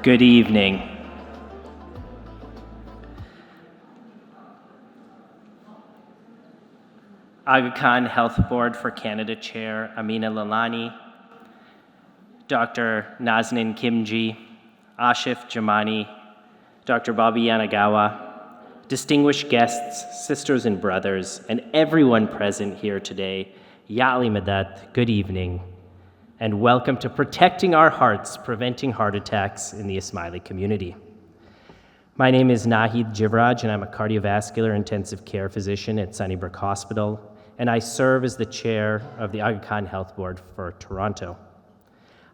Good evening. Aga Khan Health Board for Canada Chair Amina Lalani, Dr. Naznin Khimji, Ashif Jamani, Dr. Bobby Yanagawa, distinguished guests, sisters and brothers, and everyone present here today, Ya'ali Madat, good evening, and welcome to Protecting Our Hearts, Preventing Heart Attacks in the Ismaili Community. My name is Nahid Jivraj, and I'm a cardiovascular intensive care physician at Sunnybrook Hospital, and I serve as the chair of the Aga Khan Health Board for Toronto.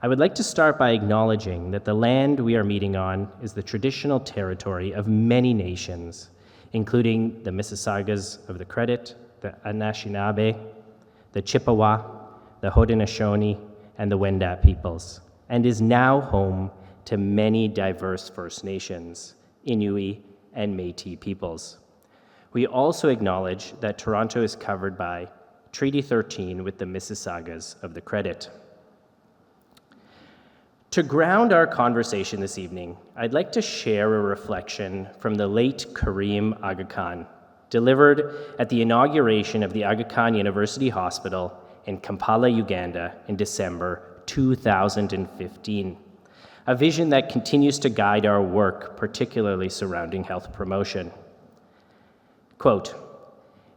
I would like to start by acknowledging that the land we are meeting on is the traditional territory of many nations, including the Mississaugas of the Credit, the Anishinaabe, the Chippewa, the Haudenosaunee, and the Wendat peoples, and is now home to many diverse First Nations, Inuit, and Métis peoples. We also acknowledge that Toronto is covered by Treaty 13 with the Mississaugas of the Credit. To ground our conversation this evening, I'd like to share a reflection from the late Karim Aga Khan, delivered at the inauguration of the Aga Khan University Hospital in Kampala, Uganda in December 2015, a vision that continues to guide our work, particularly surrounding health promotion. Quote,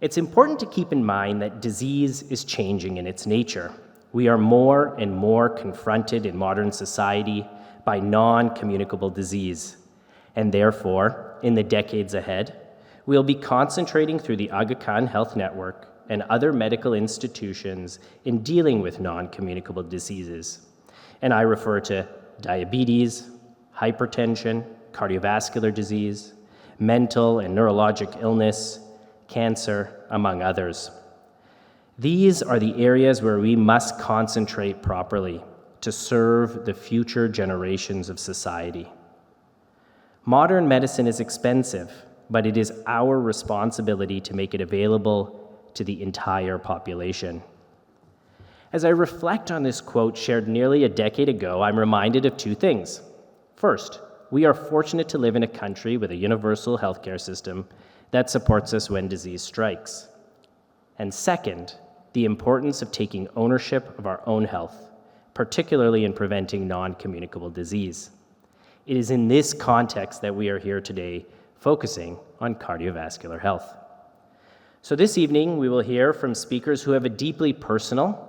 "It's important to keep in mind that disease is changing in its nature. We are more and more confronted in modern society by non-communicable disease, and therefore, in the decades ahead, we'll be concentrating through the Aga Khan Health Network and other medical institutions in dealing with non-communicable diseases. And I refer to diabetes, hypertension, cardiovascular disease, mental and neurologic illness, cancer, among others. These are the areas where we must concentrate properly to serve the future generations of society. Modern medicine is expensive, but it is our responsibility to make it available to the entire population." As I reflect on this quote shared nearly a decade ago, I'm reminded of two things. First, we are fortunate to live in a country with a universal healthcare system that supports us when disease strikes. And second, the importance of taking ownership of our own health, particularly in preventing non-communicable disease. It is in this context that we are here today focusing on cardiovascular health. So this evening, we will hear from speakers who have a deeply personal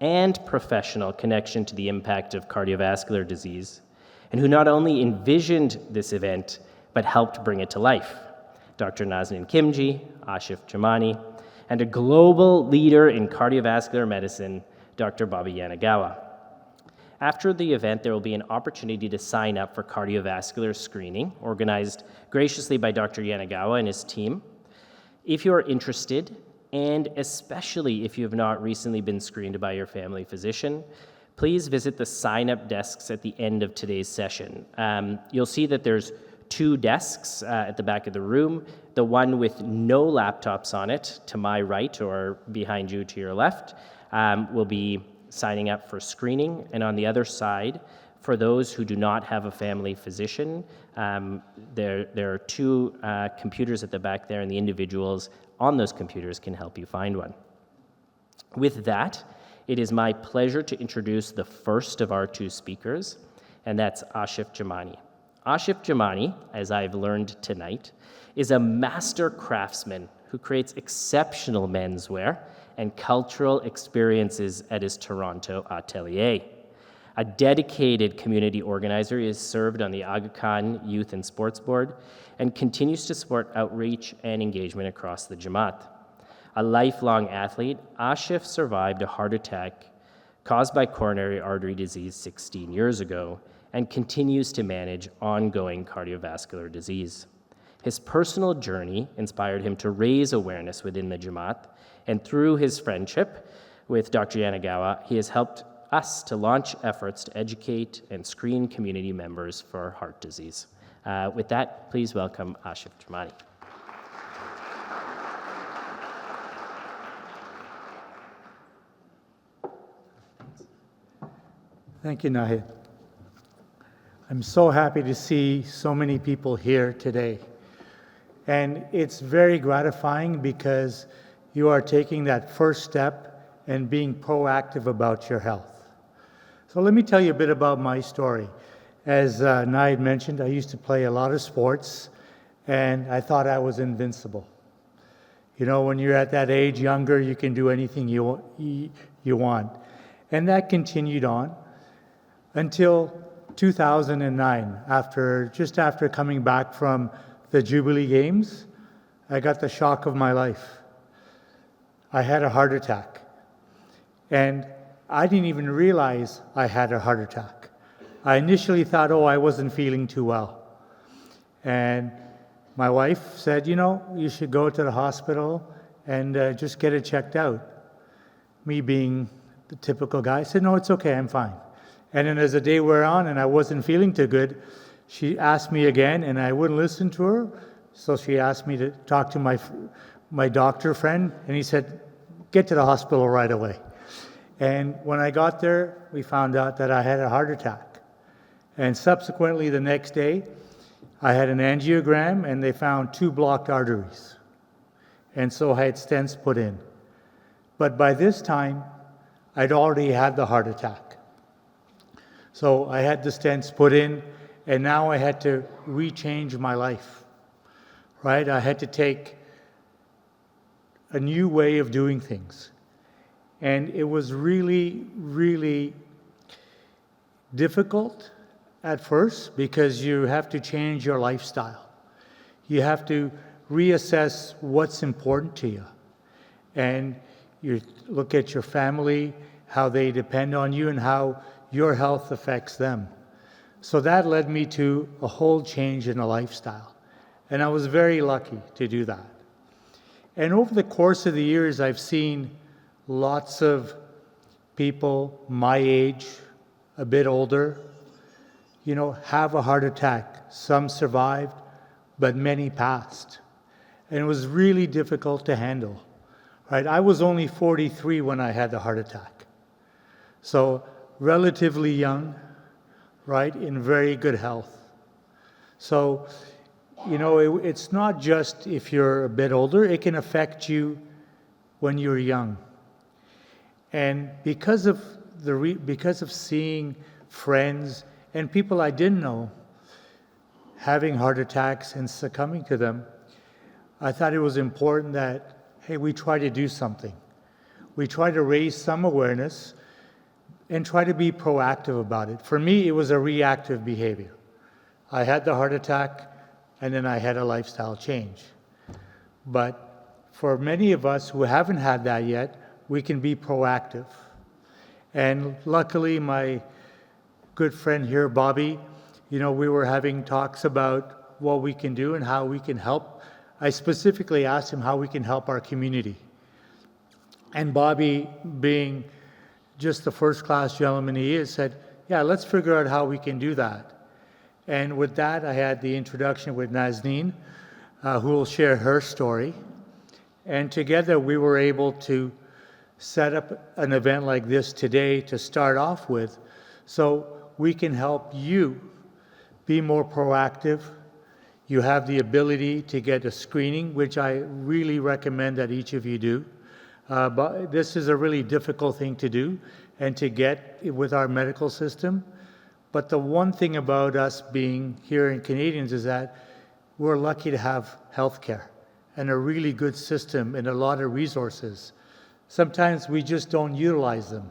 and professional connection to the impact of cardiovascular disease, and who not only envisioned this event, but helped bring it to life. Dr. Naznin Khimji, Ashif Jamani, and a global leader in cardiovascular medicine, Dr. Bobby Yanagawa. After the event, there will be an opportunity to sign up for cardiovascular screening, organized graciously by Dr. Yanagawa and his team. If you are interested, and especially if you have not recently been screened by your family physician, please visit the sign-up desks at the end of today's session. You'll see that there's two desks at the back of the room. The one with no laptops on it, to my right or behind you to your left, will be signing up for screening. And on the other side, for those who do not have a family physician, there are two computers at the back there, and the individuals on those computers can help you find one. With that, it is my pleasure to introduce the first of our two speakers, and that's Ashif Jamani. Ashif Jamani, as I've learned tonight, is a master craftsman who creates exceptional menswear and cultural experiences at his Toronto atelier. A dedicated community organizer, he has served on the Aga Khan Youth and Sports Board and continues to support outreach and engagement across the Jamaat. A lifelong athlete, Aashif survived a heart attack caused by coronary artery disease 16 years ago and continues to manage ongoing cardiovascular disease. His personal journey inspired him to raise awareness within the Jamaat, and through his friendship with Dr. Yanagawa, he has helped us to launch efforts to educate and screen community members for heart disease. With that, please welcome Ashif Jamani. Thank you, Nahid. I'm so happy to see so many people here today. And it's very gratifying because you are taking that first step and being proactive about your health. So let me tell you a bit about my story. As Nayad mentioned, I used to play a lot of sports, and I thought I was invincible. You know, when you're at that age, younger, you can do anything you want. And that continued on until 2009, just after coming back from the Jubilee Games, I got the shock of my life. I had a heart attack. And I didn't even realize I had a heart attack. I initially thought, I wasn't feeling too well. And my wife said, you should go to the hospital and just get it checked out. Me being the typical guy, I said, no, it's okay, I'm fine. And then as the day wore on and I wasn't feeling too good, she asked me again and I wouldn't listen to her. So she asked me to talk to my doctor friend, and he said, get to the hospital right away. And when I got there, we found out that I had a heart attack. And subsequently the next day, I had an angiogram and they found 2 blocked arteries. And so I had stents put in. But by this time, I'd already had the heart attack. So I had the stents put in, and now I had to rechange my life, right? I had to take a new way of doing things. And it was really, really difficult at first because you have to change your lifestyle. You have to reassess what's important to you. And you look at your family, how they depend on you, and how your health affects them. So that led me to a whole change in the lifestyle. And I was very lucky to do that. And over the course of the years, I've seen lots of people my age, a bit older, have a heart attack. Some survived, but many passed. And it was really difficult to handle. Right? I was only 43 when I had the heart attack. So relatively young, right, in very good health. So, it's not just if you're a bit older, it can affect you when you're young. And because of seeing friends and people I didn't know having heart attacks and succumbing to them, I thought it was important that, hey, we try to do something. We try to raise some awareness and try to be proactive about it. For me, it was a reactive behavior. I had the heart attack, and then I had a lifestyle change. But for many of us who haven't had that yet, we can be proactive. And luckily, my good friend here, Bobby, we were having talks about what we can do and how we can help. I specifically asked him how we can help our community. And Bobby, being just the first-class gentleman he is, said, yeah, let's figure out how we can do that. And with that, I had the introduction with Naznin, who will share her story. And together, we were able to set up an event like this today to start off with, so we can help you be more proactive. You have the ability to get a screening, which I really recommend that each of you do. But this is a really difficult thing to do and to get with our medical system. But the one thing about us being here in Canadians is that we're lucky to have healthcare and a really good system and a lot of resources. Sometimes we just don't utilize them.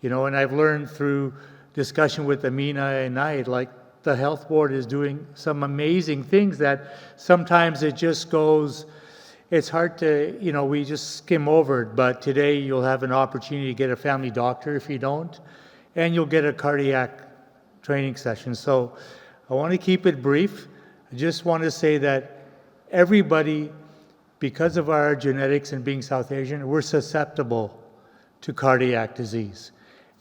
And I've learned through discussion with Amina and Nayad, like the health board is doing some amazing things that sometimes it just goes, it's hard to, we just skim over it, but today you'll have an opportunity to get a family doctor if you don't, and you'll get a cardiac training session. So I want to keep it brief. I just want to say that everybody, because of our genetics and being South Asian, we're susceptible to cardiac disease.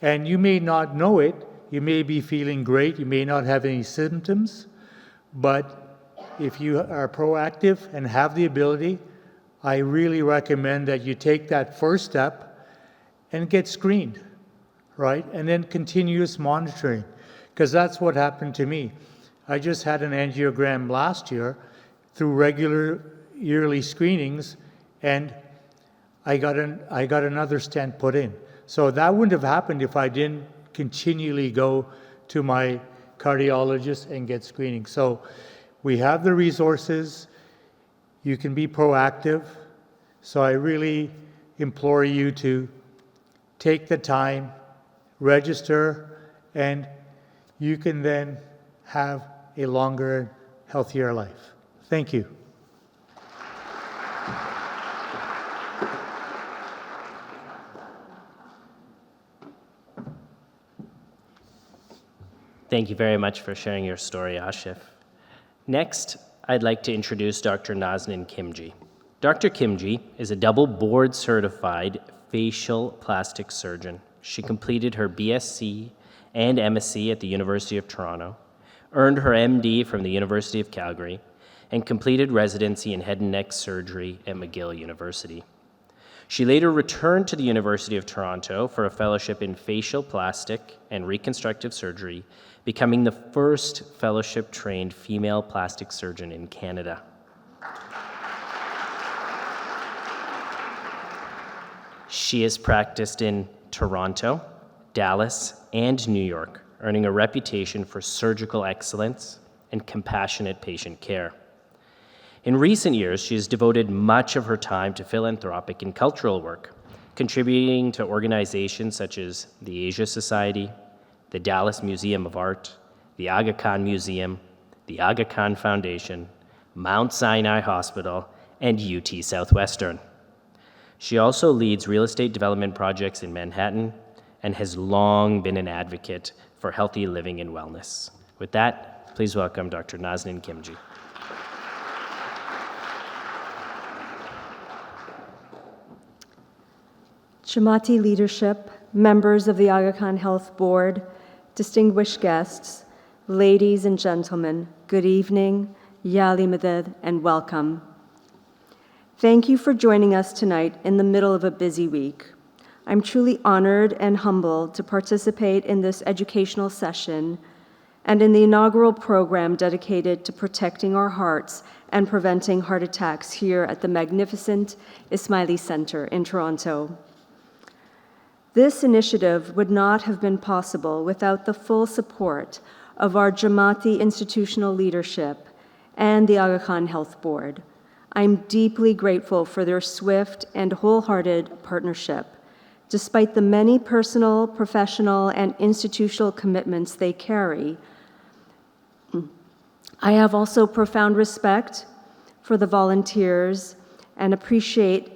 And you may not know it, you may be feeling great, you may not have any symptoms, but if you are proactive and have the ability, I really recommend that you take that first step and get screened, right? And then continuous monitoring. because that's what happened to me. I just had an angiogram last year through regular yearly screenings, and I got another stent put in. So that wouldn't have happened if I didn't continually go to my cardiologist and get screening. So we have the resources. You can be proactive. So I really implore you to take the time, register, and you can then have a longer, healthier life. Thank you. Thank you very much for sharing your story, Aashif. Next, I'd like to introduce Dr. Naznin Khimji. Dr. Khimji is a double board-certified facial plastic surgeon. She completed her BSc and MSc at the University of Toronto, earned her MD from the University of Calgary, and completed residency in head and neck surgery at McGill University. She later returned to the University of Toronto for a fellowship in facial plastic and reconstructive surgery, becoming the first fellowship-trained female plastic surgeon in Canada. She has practiced in Toronto, Dallas, and New York, earning a reputation for surgical excellence and compassionate patient care. In recent years, she has devoted much of her time to philanthropic and cultural work, contributing to organizations such as the Asia Society, the Dallas Museum of Art, the Aga Khan Museum, the Aga Khan Foundation, Mount Sinai Hospital, and UT Southwestern. She also leads real estate development projects in Manhattan and has long been an advocate for healthy living and wellness. With that, please welcome Dr. Naznin Khimji. Jamati leadership, members of the Aga Khan Health Board, distinguished guests, ladies and gentlemen, good evening, Yali Madad, and welcome. Thank you for joining us tonight in the middle of a busy week. I'm truly honored and humbled to participate in this educational session and in the inaugural program dedicated to protecting our hearts and preventing heart attacks here at the magnificent Ismaili Center in Toronto. This initiative would not have been possible without the full support of our Jamati institutional leadership and the Aga Khan Health Board. I'm deeply grateful for their swift and wholehearted partnership, despite the many personal, professional, and institutional commitments they carry. I have also profound respect for the volunteers and appreciate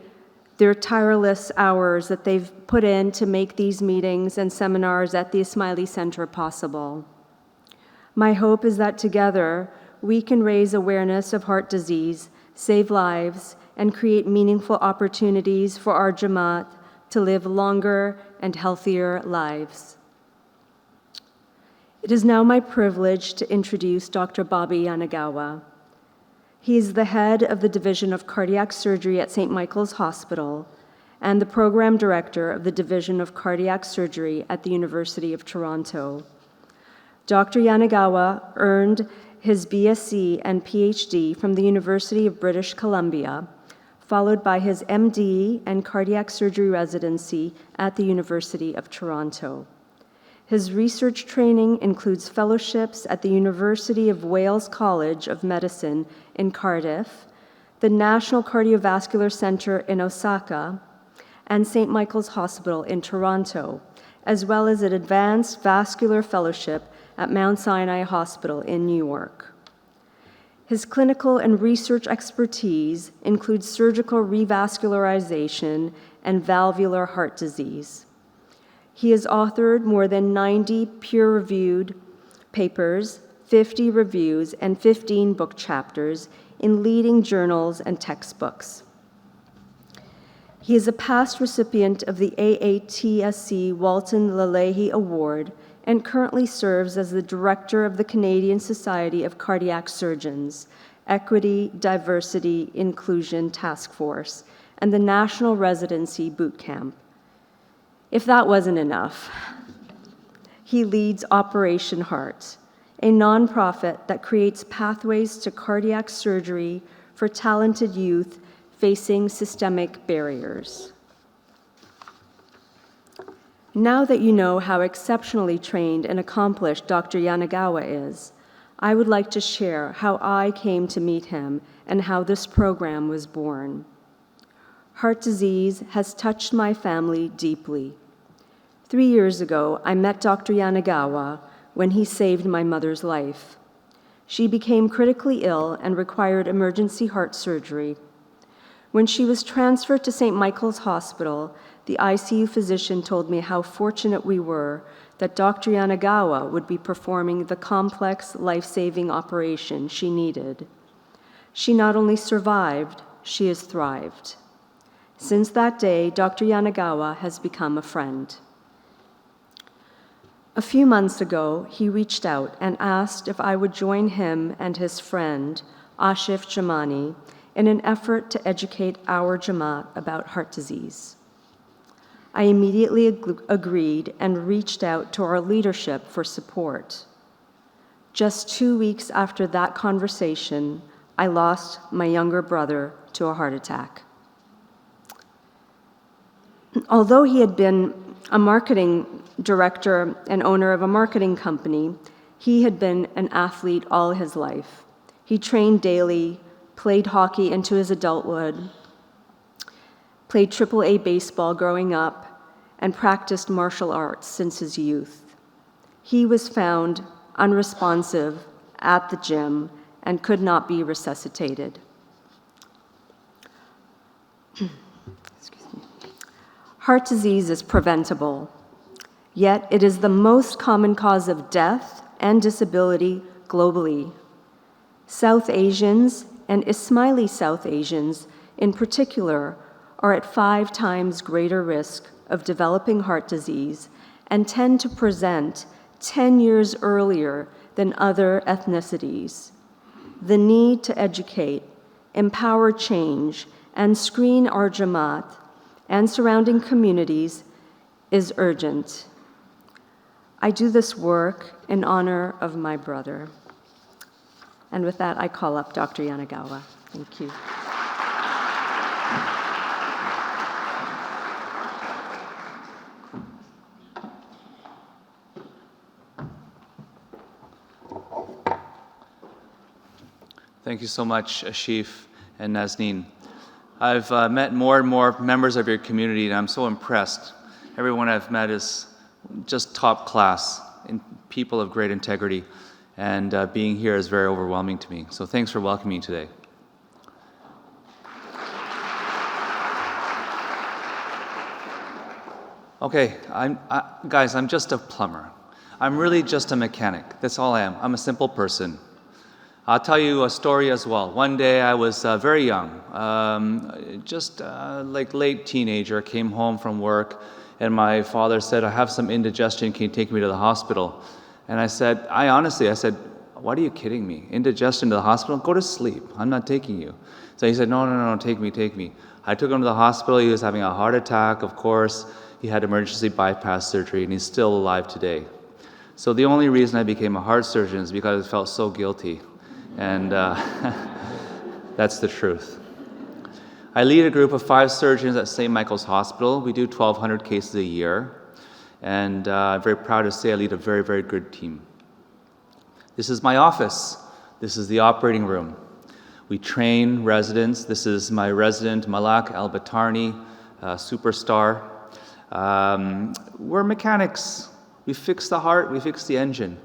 their tireless hours that they've put in to make these meetings and seminars at the Ismaili Center possible. My hope is that together we can raise awareness of heart disease, save lives, and create meaningful opportunities for our Jamaat to live longer and healthier lives. It is now my privilege to introduce Dr. Bobby Yanagawa. He is the head of the Division of Cardiac Surgery at St. Michael's Hospital and the program director of the Division of Cardiac Surgery at the University of Toronto. Dr. Yanagawa earned his BSc and PhD from the University of British Columbia, followed by his MD and cardiac surgery residency at the University of Toronto. His research training includes fellowships at the University of Wales College of Medicine in Cardiff, the National Cardiovascular Centre in Osaka, and St. Michael's Hospital in Toronto, as well as an advanced vascular fellowship at Mount Sinai Hospital in New York. His clinical and research expertise includes surgical revascularization and valvular heart disease. He has authored more than 90 peer-reviewed papers, 50 reviews, and 15 book chapters in leading journals and textbooks. He is a past recipient of the AATSC Walton Lalehi Award and currently serves as the director of the Canadian Society of Cardiac Surgeons, Equity, Diversity, Inclusion Task Force, and the National Residency Boot Camp. If that wasn't enough, He leads Operation Heart, a nonprofit that creates pathways to cardiac surgery for talented youth facing systemic barriers. Now that you know how exceptionally trained and accomplished Dr. Yanagawa is, I would like to share how I came to meet him and how this program was born. Heart disease has touched my family deeply. 3 years ago, I met Dr. Yanagawa when he saved my mother's life. She became critically ill and required emergency heart surgery. When she was transferred to St. Michael's Hospital, the ICU physician told me how fortunate we were that Dr. Yanagawa would be performing the complex, life-saving operation she needed. She not only survived, she has thrived. Since that day, Dr. Yanagawa has become a friend. A few months ago, he reached out and asked if I would join him and his friend, Ashif Jamani, in an effort to educate our Jamaat about heart disease. I immediately agreed and reached out to our leadership for support. Just 2 weeks after that conversation, I lost my younger brother to a heart attack. Although he had been a marketing director and owner of a marketing company, he had been an athlete all his life. He trained daily, played hockey into his adulthood, played AAA baseball growing up, and practiced martial arts since his youth. He was found unresponsive at the gym and could not be resuscitated. Heart disease is preventable, yet it is the most common cause of death and disability globally. South Asians and Ismaili South Asians in particular are at 5 times greater risk of developing heart disease and tend to present 10 years earlier than other ethnicities. The need to educate, empower change, and screen our Jamaat and surrounding communities is urgent. I do this work in honor of my brother. And with that, I call up Dr. Yanagawa. Thank you. Thank you so much, Ashif and Naznin. I've met more and more members of your community, and I'm so impressed. Everyone I've met is just top class, and people of great integrity, and being here is very overwhelming to me. So thanks for welcoming me today. Okay, guys, I'm just a plumber. I'm really just a mechanic. That's all I am. I'm a simple person. I'll tell you a story as well. One day I was very young, like late teenager, came home from work, and my father said, I have some indigestion, can you take me to the hospital? And I said, what are you kidding me? Indigestion to the hospital? Go to sleep, I'm not taking you. So he said, no, take me. I took him to the hospital, he was having a heart attack, of course. He had emergency bypass surgery, and he's still alive today. So the only reason I became a heart surgeon is because I felt so guilty. And that's the truth. I lead a group of 5 surgeons at St. Michael's Hospital. We do 1,200 cases a year. And I'm very proud to say I lead a very, very good team. This is my office. This is the operating room. We train residents. This is my resident, Malak Al-Batarni, superstar. We're mechanics. We fix the heart, we fix the engine.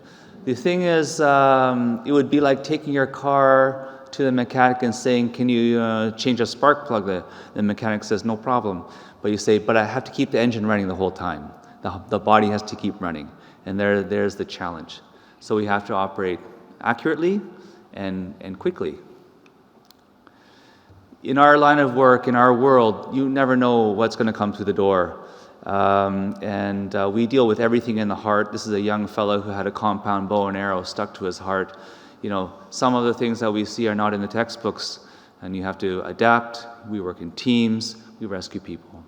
The thing is, it would be like taking your car to the mechanic and saying, can you change a spark plug? The mechanic says, no problem. But you say, but I have to keep the engine running the whole time. The body has to keep running. And there's the challenge. So we have to operate accurately and quickly. In our line of work, in our world, you never know what's going to come through the door. We deal with everything in the heart. This is a young fellow who had a compound bow and arrow stuck to his heart. You know, some of the things that we see are not in the textbooks, and you have to adapt. We work in teams. We rescue people.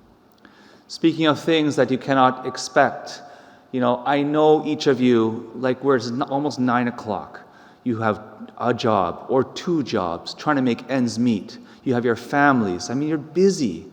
Speaking of things that you cannot expect, I know each of you, like where it's almost 9 o'clock, you have a job or 2 jobs, trying to make ends meet. You have your families. You're busy.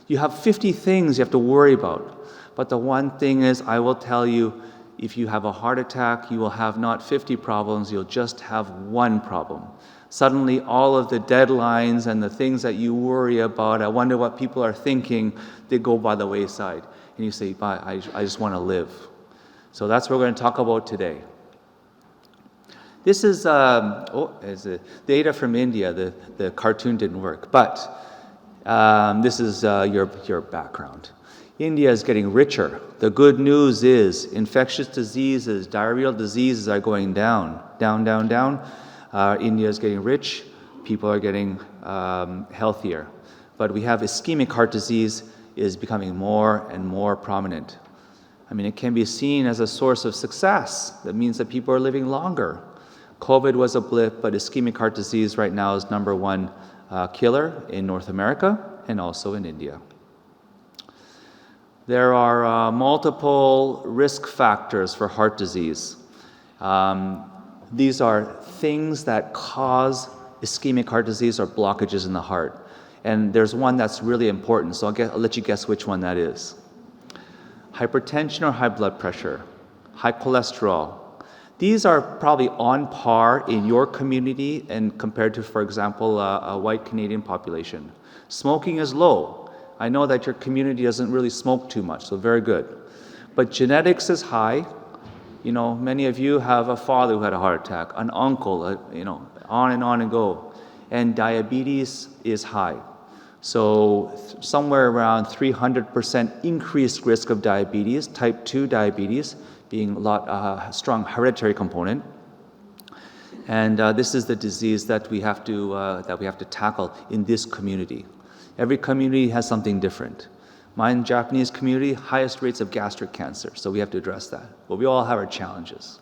You have 50 things you have to worry about. But the one thing is, I will tell you, if you have a heart attack, you will have not 50 problems, you'll just have 1 problem. Suddenly, all of the deadlines and the things that you worry about, I wonder what people are thinking, they go by the wayside. And you say, I just want to live. So that's what we're going to talk about today. This is data from India. The cartoon didn't work, but this is your background. India is getting richer. The good news is infectious diseases, diarrheal diseases are going down, down, down, down. India is getting rich. People are getting healthier. But we have ischemic heart disease is becoming more and more prominent. It can be seen as a source of success. That means that people are living longer. COVID was a blip, but ischemic heart disease right now is #1 killer in North America and also in India. There are multiple risk factors for heart disease. These are things that cause ischemic heart disease or blockages in the heart. And there's one that's really important, so I'll let you guess which one that is. Hypertension or high blood pressure, high cholesterol. These are probably on par in your community and compared to, for example, a white Canadian population. Smoking is low. I know that your community doesn't really smoke too much, so very good. But genetics is high. Many of you have a father who had a heart attack, an uncle, on and go. And diabetes is high. So somewhere around 300% increased risk of diabetes, type 2 diabetes, being a strong hereditary component. And this is the disease that we have to tackle in this community. Every community has something different. My Japanese community, highest rates of gastric cancer, so we have to address that. But we all have our challenges.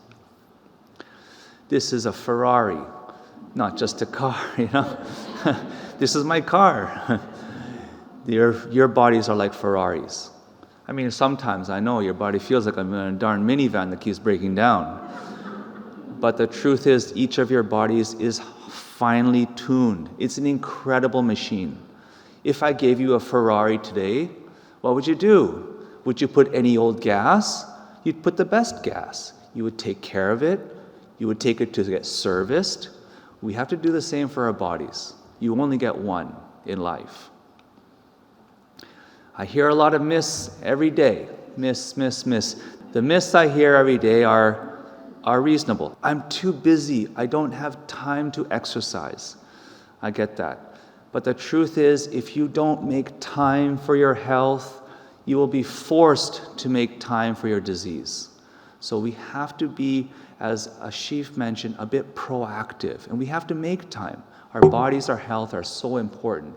This is a Ferrari, not just a car, This is my car. Your bodies are like Ferraris. Sometimes I know your body feels like I'm in a darn minivan that keeps breaking down. But the truth is, each of your bodies is finely tuned. It's an incredible machine. If I gave you a Ferrari today, what would you do? Would you put any old gas? You'd put the best gas. You would take care of it. You would take it to get serviced. We have to do the same for our bodies. You only get one in life. I hear a lot of myths every day. Myths. The myths I hear every day are reasonable. I'm too busy. I don't have time to exercise. I get that. But the truth is, if you don't make time for your health, you will be forced to make time for your disease. So we have to be, as Ashif mentioned, a bit proactive. And we have to make time. Our bodies, our health are so important.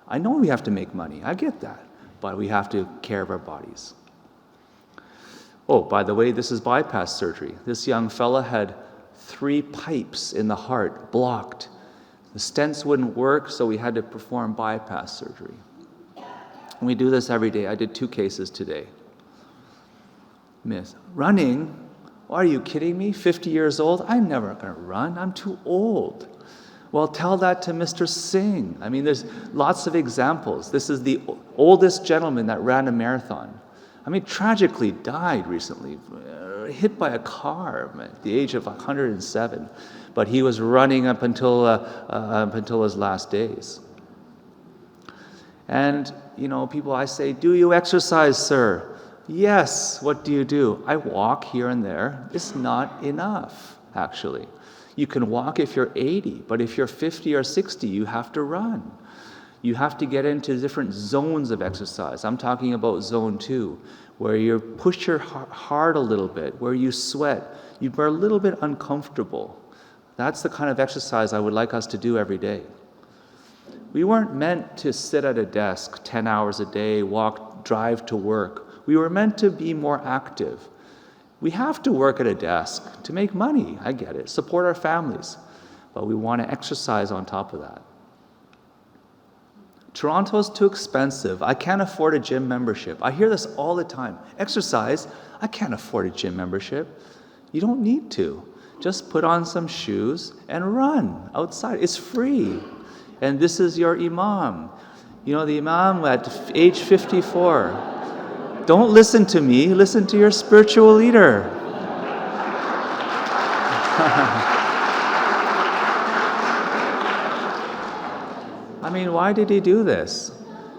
I know we have to make money. I get that. But we have to take care of our bodies. Oh, by the way, this is bypass surgery. This young fella had 3 pipes in the heart blocked. The stents wouldn't work, so we had to perform bypass surgery. And we do this every day. I did 2 cases today. Myth. Running? Are you kidding me? 50 years old? I'm never going to run. I'm too old. Well, tell that to Mr. Singh. There's lots of examples. This is the oldest gentleman that ran a marathon. Tragically died recently, hit by a car at the age of 107. But he was running up until his last days. And, people, I say, do you exercise, sir? Yes. What do you do? I walk here and there. It's not enough, actually. You can walk if you're 80, but if you're 50 or 60, you have to run. You have to get into different zones of exercise. I'm talking about zone 2, where you push your heart a little bit, where you sweat, you're a little bit uncomfortable. That's the kind of exercise I would like us to do every day. We weren't meant to sit at a desk 10 hours a day, drive to work. We were meant to be more active. We have to work at a desk to make money. I get it. Support our families. But we want to exercise on top of that. Toronto's too expensive. I can't afford a gym membership. I hear this all the time. Exercise, I can't afford a gym membership. You don't need to. Just put on some shoes and run outside. It's free. And this is your imam. You know, the imam at age 54. Don't listen to me, listen to your spiritual leader. I mean, why did he do this?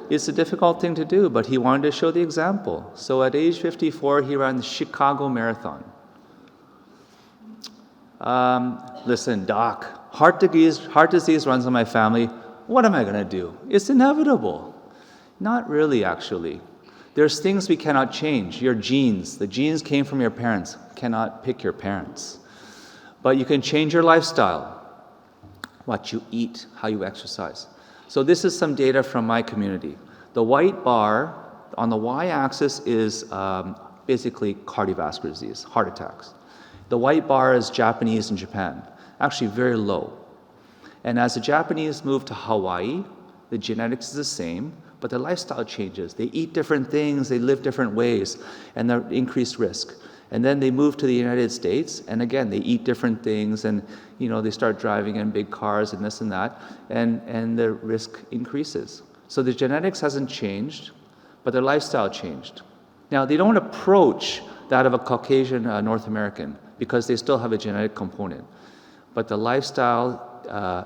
It's a difficult thing to do, but he wanted to show the example. So at age 54, he ran the Chicago Marathon. Listen, doc, heart disease runs in my family. What am I going to do? It's inevitable. Not really, actually. There's things we cannot change. Your genes, the genes came from your parents. Cannot pick your parents. But you can change your lifestyle, what you eat, how you exercise. So this is some data from my community. The white bar on the y-axis is basically cardiovascular disease, heart attacks. The white bar is Japanese in Japan, actually very low. And as the Japanese move to Hawaii, the genetics is the same, but their lifestyle changes. They eat different things, they live different ways, and they're increased risk. And then they move to the United States, and again, they eat different things, and they start driving in big cars and this and that, and the risk increases. So the genetics hasn't changed, but their lifestyle changed. Now, they don't approach that of a Caucasian North American, because they still have a genetic component. But the lifestyle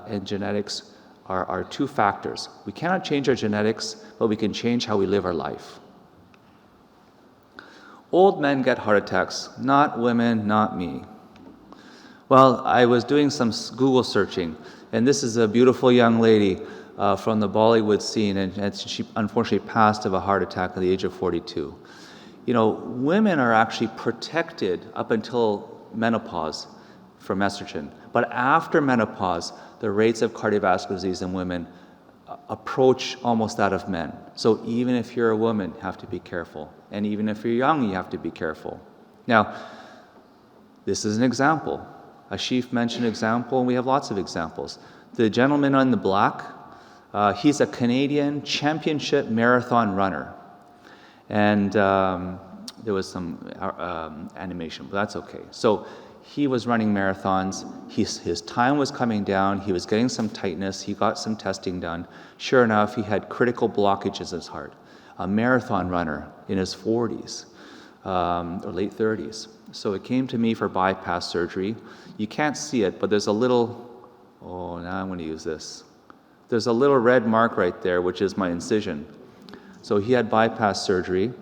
and genetics are two factors. We cannot change our genetics, but we can change how we live our life. Old men get heart attacks, not women, not me. Well, I was doing some Google searching, and this is a beautiful young lady from the Bollywood scene, and she unfortunately passed of a heart attack at the age of 42. Women are actually protected up until menopause from estrogen, but after menopause, the rates of cardiovascular disease in women approach almost that of men. So even if you're a woman, you have to be careful. And even if you're young, you have to be careful. Now, this is an example. Aashif mentioned an example, and we have lots of examples. The gentleman on the black, he's a Canadian championship marathon runner. And there was some animation, but that's okay. So he was running marathons. His time was coming down. He was getting some tightness. He got some testing done. Sure enough, he had critical blockages in his heart. A marathon runner in his 40s or late 30s. So it came to me for bypass surgery. You can't see it, but there's a little, now I'm going to use this. There's a little red mark right there, which is my incision. So he had bypass surgery,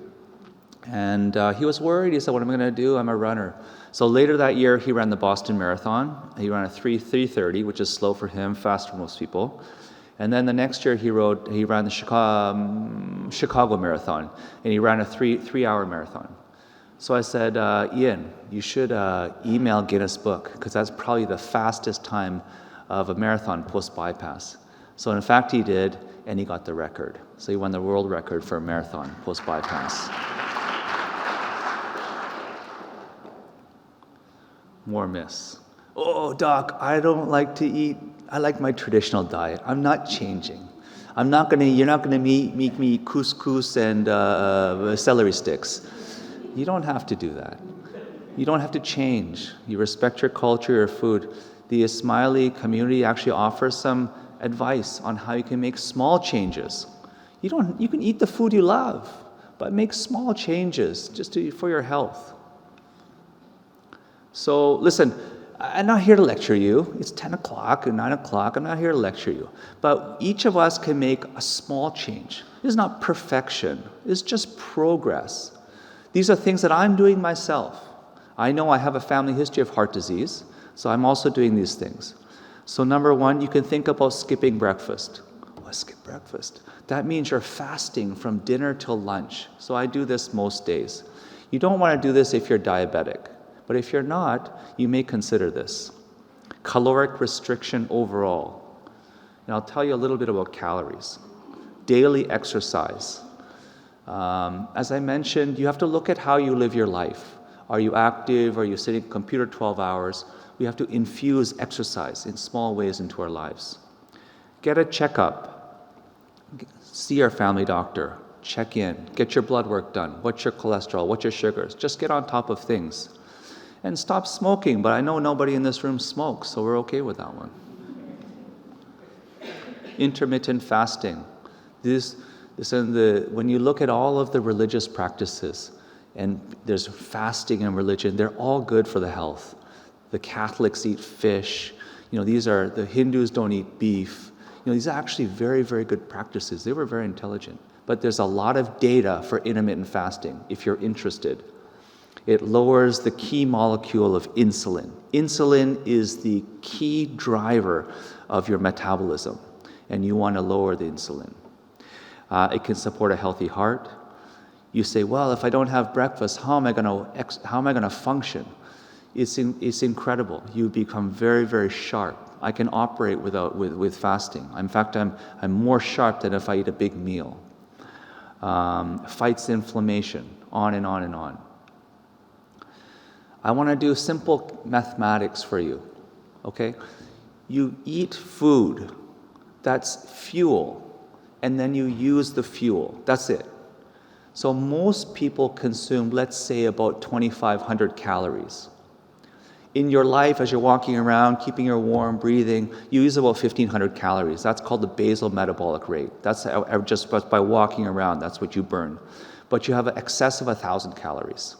and he was worried. He said, what am I going to do? I'm a runner. So later that year, he ran the Boston Marathon. He ran a 3:30, which is slow for him, fast for most people. And then the next year, he ran the Chicago Marathon, and he ran a three-hour marathon. So I said, Ian, you should email Guinness Book, because that's probably the fastest time of a marathon post-bypass. So in fact, he did, and he got the record. So he won the world record for a marathon post-bypass. More myths. Oh, doc, I don't like to eat. I like my traditional diet. I'm not changing. You're not gonna make me eat couscous and celery sticks. You don't have to do that. You don't have to change. You respect your culture, your food. The Ismaili community actually offers some advice on how you can make small changes. You can eat the food you love, but make small changes just for your health. So listen, I'm not here to lecture you. It's 10 o'clock and 9 o'clock. I'm not here to lecture you. But each of us can make a small change. It's not perfection. It's just progress. These are things that I'm doing myself. I know I have a family history of heart disease, so I'm also doing these things. So number one, you can think about skipping breakfast. Skip breakfast. That means you're fasting from dinner till lunch. So I do this most days. You don't want to do this if you're diabetic. But if you're not, you may consider this. Caloric restriction overall. And I'll tell you a little bit about calories. Daily exercise. As I mentioned, you have to look at how you live your life. Are you active? Are you sitting at a computer 12 hours? We have to infuse exercise in small ways into our lives. Get a checkup. see your family doctor, check in, get your blood work done, what's your cholesterol, what's your sugars, just get on top of things. And stop smoking, but I know nobody in this room smokes, so we're okay with that one. Intermittent fasting. When you look at all of the religious practices, and there's fasting in religion, they're all good for the health. The Catholics eat fish. The Hindus don't eat beef. These are actually very, very good practices. They were very intelligent. But there's a lot of data for intermittent fasting, if you're interested. It lowers the key molecule of insulin. Insulin is the key driver of your metabolism, and you want to lower the insulin. It can support a healthy heart. You say, well, if I don't have breakfast, how am I going to function? It's incredible. You become very, very sharp. I can operate with fasting. In fact, I'm more sharp than if I eat a big meal. Fights inflammation, on and on and on. I want to do simple mathematics for you, okay? You eat food, that's fuel, and then you use the fuel, that's it. So most people consume, let's say, about 2,500 calories. In your life, as you're walking around, keeping your warm, breathing, you use about 1,500 calories. That's called the basal metabolic rate. That's just by walking around, that's what you burn. But you have an excess of 1,000 calories.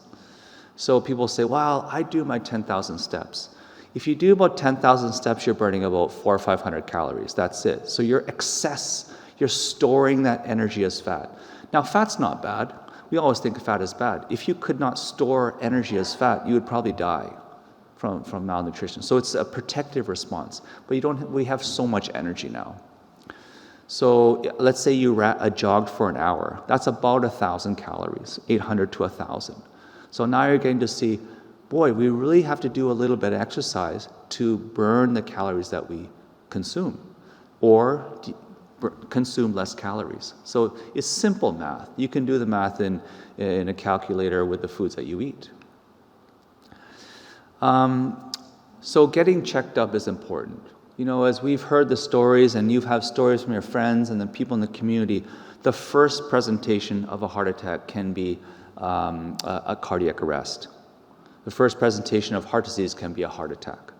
So people say, well, I do my 10,000 steps. If you do about 10,000 steps, you're burning about 400 or 500 calories. That's it. So your excess, you're storing that energy as fat. Now, fat's not bad. We always think fat is bad. If you could not store energy as fat, you would probably die from malnutrition. So it's a protective response. But we have so much energy now. So let's say you jogged for an hour. That's about 1,000 calories, 800 to 1,000. So now you're getting to see, boy, we really have to do a little bit of exercise to burn the calories that we consume, or consume less calories. So it's simple math. You can do the math in a calculator with the foods that you eat. So getting checked up is important. As we've heard the stories, and you've had stories from your friends and the people in the community, the first presentation of a heart attack can be a cardiac arrest. The first presentation of heart disease can be a heart attack.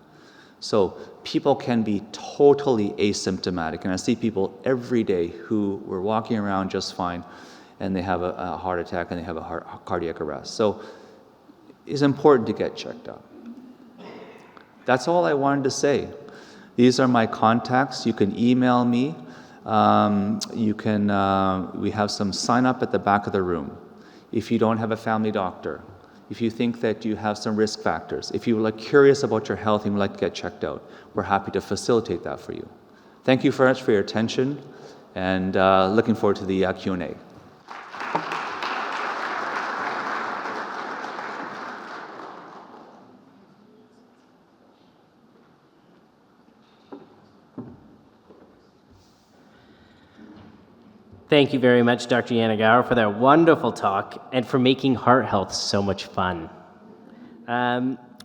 So people can be totally asymptomatic, and I see people every day who were walking around just fine, and they have a heart attack and they have a cardiac arrest. So it's important to get checked up. That's all I wanted to say. These are my contacts. You can email me. We have some sign up at the back of the room. If you don't have a family doctor, if you think that you have some risk factors, if you're curious about your health and would like to get checked out, we're happy to facilitate that for you. Thank you very much for your attention, and looking forward to the Q&A. Thank you very much, Dr. Yanagawa, for that wonderful talk and for making heart health so much fun.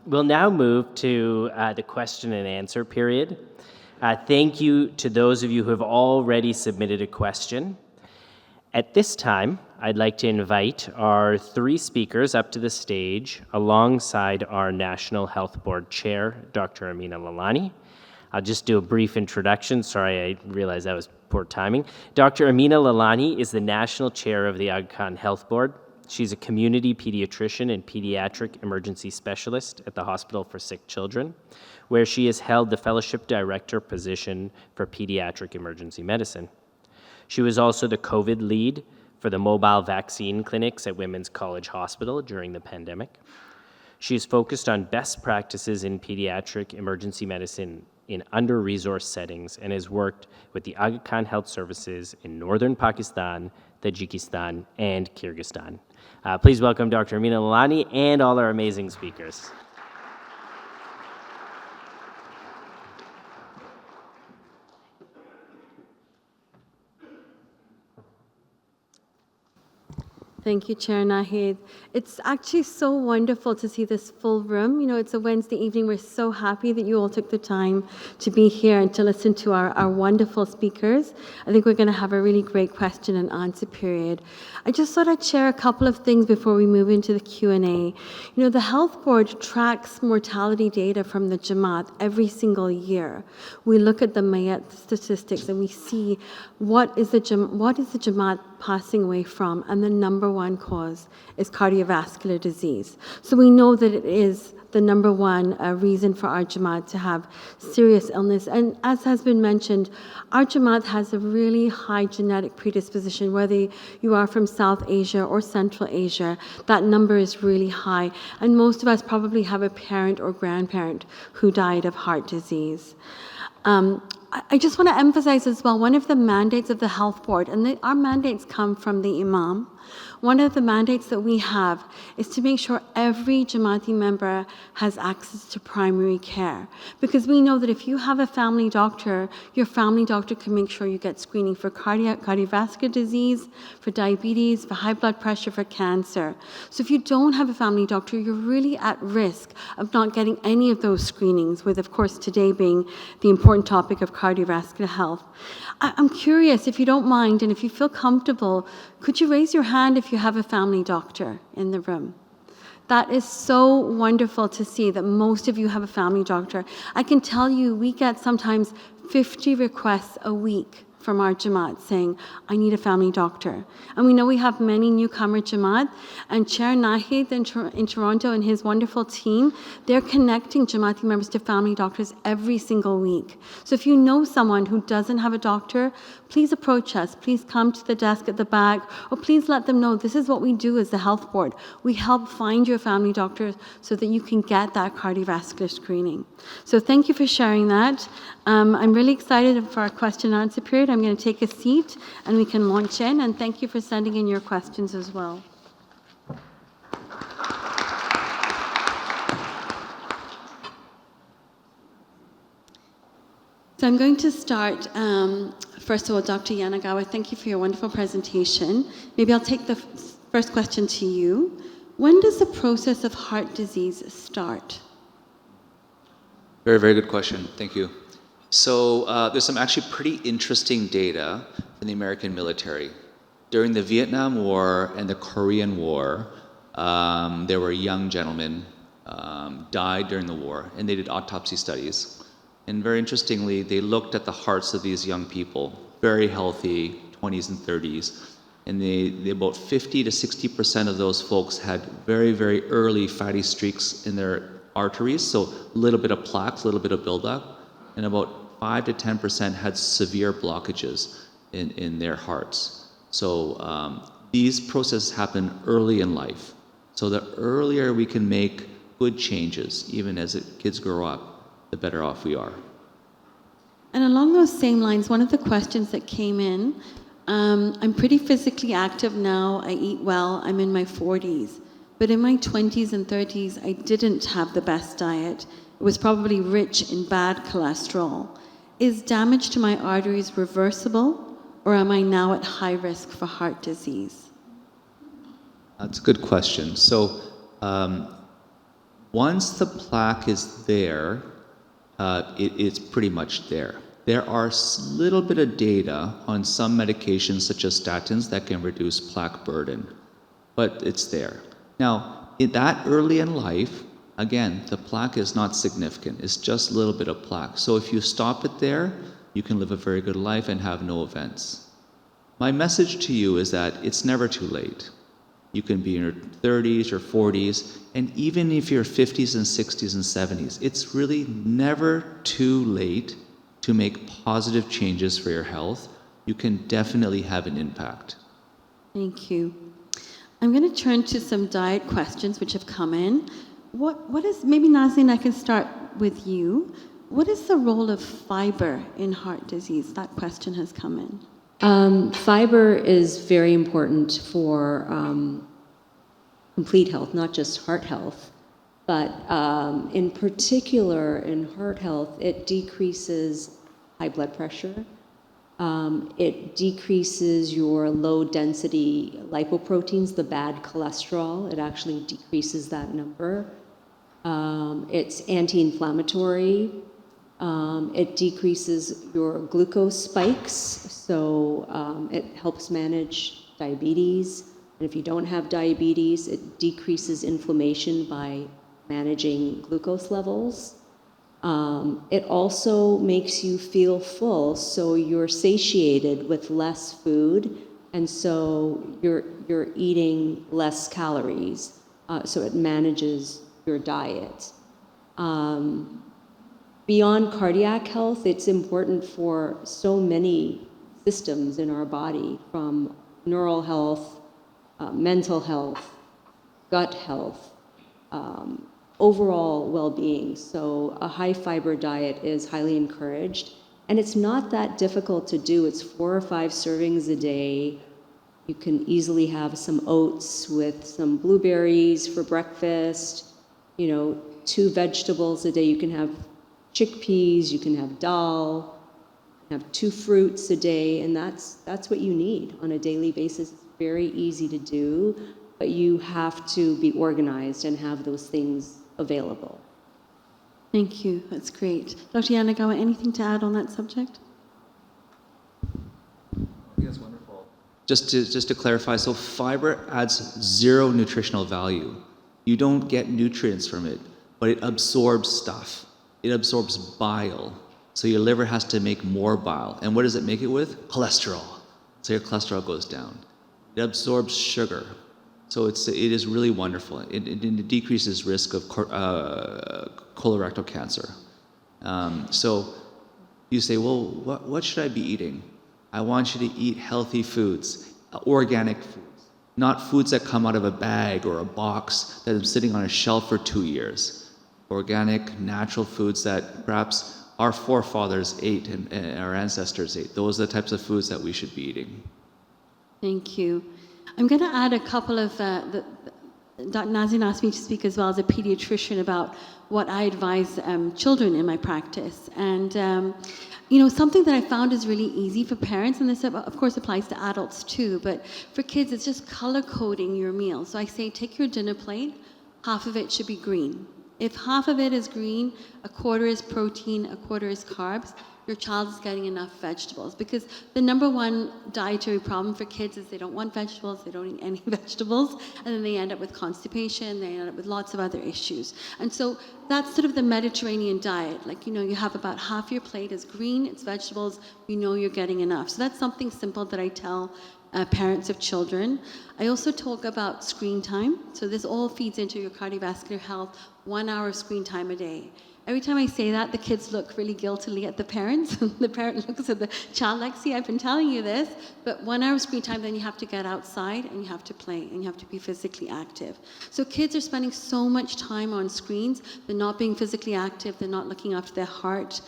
We'll now move to the question and answer period. Thank you to those of you who have already submitted a question. At this time, I'd like to invite our three speakers up to the stage alongside our National Health Board Chair, Dr. Amina Lalani. I'll just do a brief introduction. Sorry, I realized that was poor timing. Dr. Amina Lalani is the National Chair of the Aga Khan Health Board. She's a community pediatrician and pediatric emergency specialist at the Hospital for Sick Children, where she has held the Fellowship Director position for pediatric emergency medicine. She was also the COVID lead for the mobile vaccine clinics at Women's College Hospital during the pandemic. She is focused on best practices in pediatric emergency medicine in under-resourced settings and has worked with the Aga Khan Health Services in northern Pakistan, Tajikistan, and Kyrgyzstan. Please welcome Dr. Amina Lalani and all our amazing speakers. Thank you, Chair Nahid. It's actually so wonderful to see this full room. You know, it's a Wednesday evening. We're so happy that you all took the time to be here and to listen to our wonderful speakers. I think we're going to have a really great question and answer period. I just thought I'd share a couple of things before we move into the Q&A. You know, the Health Board tracks mortality data from the Jamaat every single year. We look at the Mayat statistics and we see what is the Jamaat passing away from, and the number one cause is cardiovascular disease. So we know that it is the number one reason for our Jamaat to have serious illness. And as has been mentioned, our Jamaat has a really high genetic predisposition, whether you are from South Asia or Central Asia, that number is really high. And most of us probably have a parent or grandparent who died of heart disease. I just want to emphasize as well, one of the mandates of the Health Board, and our mandates come from the Imam, one of the mandates that we have is to make sure every Jamaati member has access to primary care. Because we know that if you have a family doctor, your family doctor can make sure you get screening for cardiovascular disease, for diabetes, for high blood pressure, for cancer. So if you don't have a family doctor, you're really at risk of not getting any of those screenings, with, of course, today being the important topic of cardiovascular health. I'm curious, if you don't mind, and if you feel comfortable, could you raise your hand if you have a family doctor in the room? That is so wonderful to see that most of you have a family doctor. I can tell you, we get sometimes 50 requests a week from our Jamaat saying, I need a family doctor. And we know we have many newcomer Jamaat, and Chair Nahid in Toronto and his wonderful team, they're connecting Jamaati members to family doctors every single week. So if you know someone who doesn't have a doctor, please approach us. Please come to the desk at the back, or please let them know this is what we do as the Health Board. We help find your family doctor so that you can get that cardiovascular screening. So thank you for sharing that. I'm really excited for our question and answer period. I'm going to take a seat and we can launch in, and thank you for sending in your questions as well. So I'm going to start, first of all, Dr. Yanagawa, thank you for your wonderful presentation. Maybe I'll take the first question to you. When does the process of heart disease start? Very, very good question. Thank you. So there's some actually pretty interesting data in the American military. During the Vietnam War and the Korean War, there were young gentlemen died during the war, and they did autopsy studies. And very interestingly, they looked at the hearts of these young people, very healthy, 20s and 30s, and they about 50 to 60% of those folks had very, very early fatty streaks in their arteries, so a little bit of plaques, a little bit of buildup, and about 5 to 10% had severe blockages in their hearts. So these processes happen early in life. So the earlier we can make good changes, even as kids grow up, the better off we are. And along those same lines, one of the questions that came in, I'm pretty physically active now, I eat well, I'm in my 40s. But in my 20s and 30s, I didn't have the best diet. It was probably rich in bad cholesterol. Is damage to my arteries reversible, or am I now at high risk for heart disease? That's a good question. So once the plaque is there, it's pretty much there. There are little bit of data on some medications such as statins that can reduce plaque burden, but it's there. Now, that early in life, again, the plaque is not significant. It's just a little bit of plaque. So if you stop it there, you can live a very good life and have no events. My message to you is that it's never too late. You can be in your 30s or 40s, and even if you're 50s and 60s and 70s, it's really never too late to make positive changes for your health. You can definitely have an impact. Thank you. I'm going to turn to some diet questions which have come in. What is, maybe Naznin, I can start with you. What is the role of fiber in heart disease? That question has come in. Fiber is very important for complete health, not just heart health, but in particular in heart health, it decreases high blood pressure, It decreases your low-density lipoproteins, the bad cholesterol. It actually decreases that number. It's anti-inflammatory. It decreases your glucose spikes, so it helps manage diabetes. And if you don't have diabetes, it decreases inflammation by managing glucose levels. It also makes you feel full, so you're satiated with less food, and so you're eating less calories. So it manages your diet. Beyond cardiac health, it's important for so many systems in our body, from neural health, mental health, gut health, overall well-being. So a high fiber diet is highly encouraged, and it's not that difficult to do. It's 4 or 5 servings a day. You can easily have some oats with some blueberries for breakfast, 2 vegetables a day. You can have chickpeas, you can have dal, have 2 fruits a day, and that's what you need on a daily basis. It's very easy to do, but you have to be organized and have those things available. Thank you. That's great. Dr. Yanagawa, anything to add on that subject? That's wonderful. Just to clarify, so fiber adds 0 nutritional value. You don't get nutrients from it, but it absorbs stuff. It absorbs bile. So your liver has to make more bile. And what does it make it with? Cholesterol. So your cholesterol goes down. It absorbs sugar. So it is really wonderful. It decreases risk of colorectal cancer. So you say, well, what should I be eating? I want you to eat healthy foods, organic foods, not foods that come out of a bag or a box that is sitting on a shelf for 2 years. Organic, natural foods that perhaps our forefathers ate and our ancestors ate. Those are the types of foods that we should be eating. Thank you. I'm going to add a couple of, Dr. Naznin asked me to speak as well as a pediatrician about what I advise children in my practice. And, something that I found is really easy for parents, and this of course applies to adults too, but for kids it's just color coding your meal. So I say take your dinner plate, half of it should be green. If half of it is green, a quarter is protein, a quarter is carbs, your child is getting enough vegetables. Because the number one dietary problem for kids is they don't want vegetables, they don't eat any vegetables, and then they end up with constipation, they end up with lots of other issues. And so that's sort of the Mediterranean diet. Like, you have about half your plate is green, it's vegetables, you're getting enough. So that's something simple that I tell parents of children. I also talk about screen time. So this all feeds into your cardiovascular health, 1 hour of screen time a day. Every time I say that, the kids look really guiltily at the parents. The parent looks at the child like, see, I've been telling you this, but 1 hour of screen time, then you have to get outside and you have to play and you have to be physically active. So kids are spending so much time on screens, they're not being physically active, they're not looking after their heart.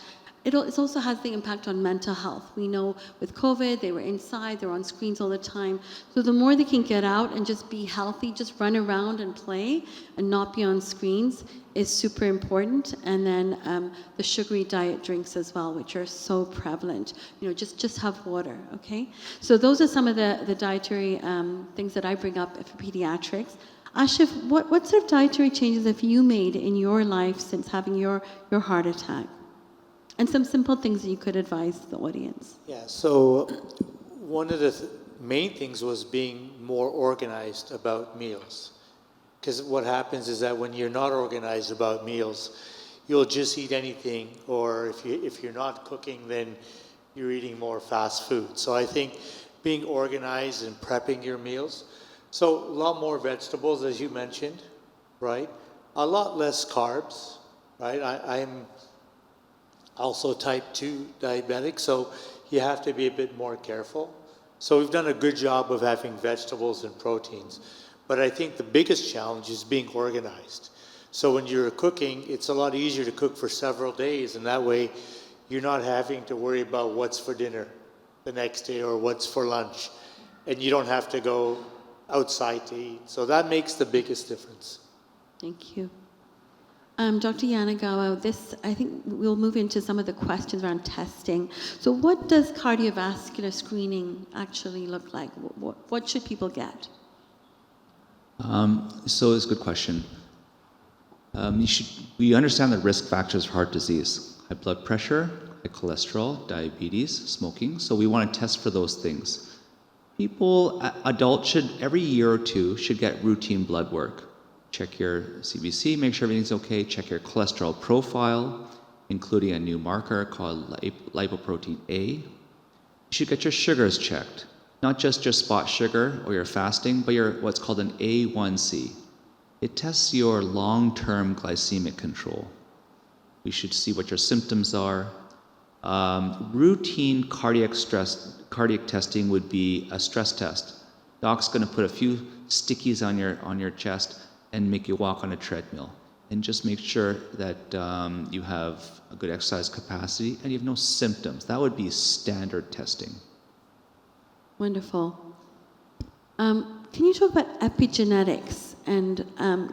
It also has the impact on mental health. We know with COVID, they were inside, they were on screens all the time. So the more they can get out and just be healthy, just run around and play and not be on screens is super important. And then the sugary diet drinks as well, which are so prevalent. Just have water, okay? So those are some of the dietary things that I bring up for pediatrics. Ashif, what sort of dietary changes have you made in your life since having your heart attack? And some simple things that you could advise the audience. Yeah, so one of the main things was being more organized about meals. Because what happens is that when you're not organized about meals, you'll just eat anything, or if you're not cooking, then you're eating more fast food. So I think being organized and prepping your meals. So a lot more vegetables, as you mentioned, right? A lot less carbs, right? I'm also type 2 diabetic, so you have to be a bit more careful. So we've done a good job of having vegetables and proteins. But I think the biggest challenge is being organized. So when you're cooking, it's a lot easier to cook for several days, and that way you're not having to worry about what's for dinner the next day or what's for lunch. And you don't have to go outside to eat. So that makes the biggest difference. Thank you. Dr. Yanagawa, I think we'll move into some of the questions around testing. So what does cardiovascular screening actually look like? What should people get? So it's a good question. We understand the risk factors for heart disease: high blood pressure, high cholesterol, diabetes, smoking. So we want to test for those things. Adults should, every year or two, should get routine blood work. Check your CBC, make sure everything's okay. Check your cholesterol profile, including a new marker called lipoprotein A. You should get your sugars checked, not just your spot sugar or your fasting, but your what's called an A1C. It tests your long-term glycemic control. We should see what your symptoms are. Routine cardiac testing would be a stress test. Doc's going to put a few stickies on your chest and make you walk on a treadmill, and just make sure that you have a good exercise capacity and you have no symptoms. That would be standard testing. Wonderful. Can you talk about epigenetics, and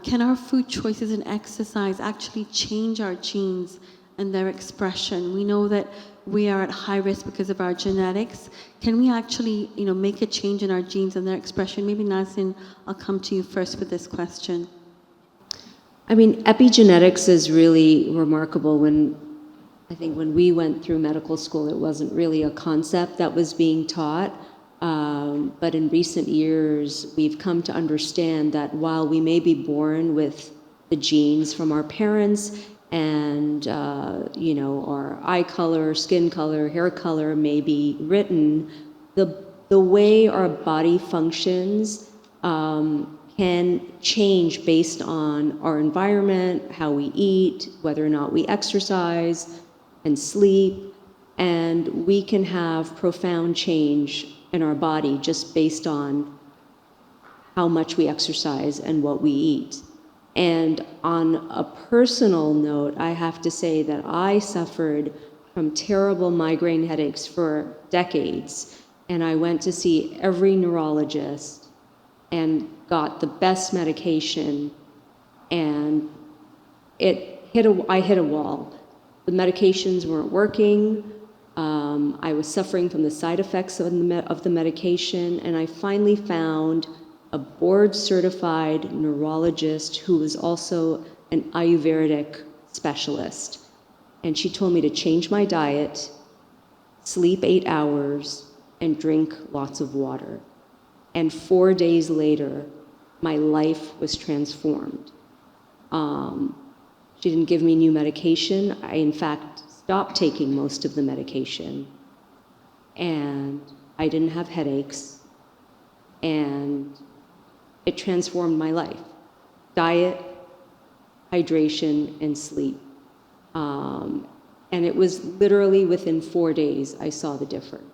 can our food choices and exercise actually change our genes and their expression? We know that we are at high risk because of our genetics. Can we actually, make a change in our genes and their expression? Maybe Naznin, I'll come to you first with this question. I mean, epigenetics is really remarkable. I think when we went through medical school, it wasn't really a concept that was being taught. But in recent years, we've come to understand that while we may be born with the genes from our parents, and our eye color, skin color, hair color may be written, the way our body functions can change based on our environment, how we eat, whether or not we exercise and sleep, and we can have profound change in our body just based on how much we exercise and what we eat. And on a personal note, I have to say that I suffered from terrible migraine headaches for decades, and I went to see every neurologist and got the best medication, and I hit a wall. The medications weren't working. I was suffering from the side effects of the medication, and I finally found a board-certified neurologist who was also an Ayurvedic specialist. And she told me to change my diet, sleep 8 hours, and drink lots of water. And 4 days later, my life was transformed. She didn't give me new medication. I, in fact, stopped taking most of the medication. And I didn't have headaches. And it transformed my life. Diet, hydration, and sleep. And it was literally within 4 days I saw the difference.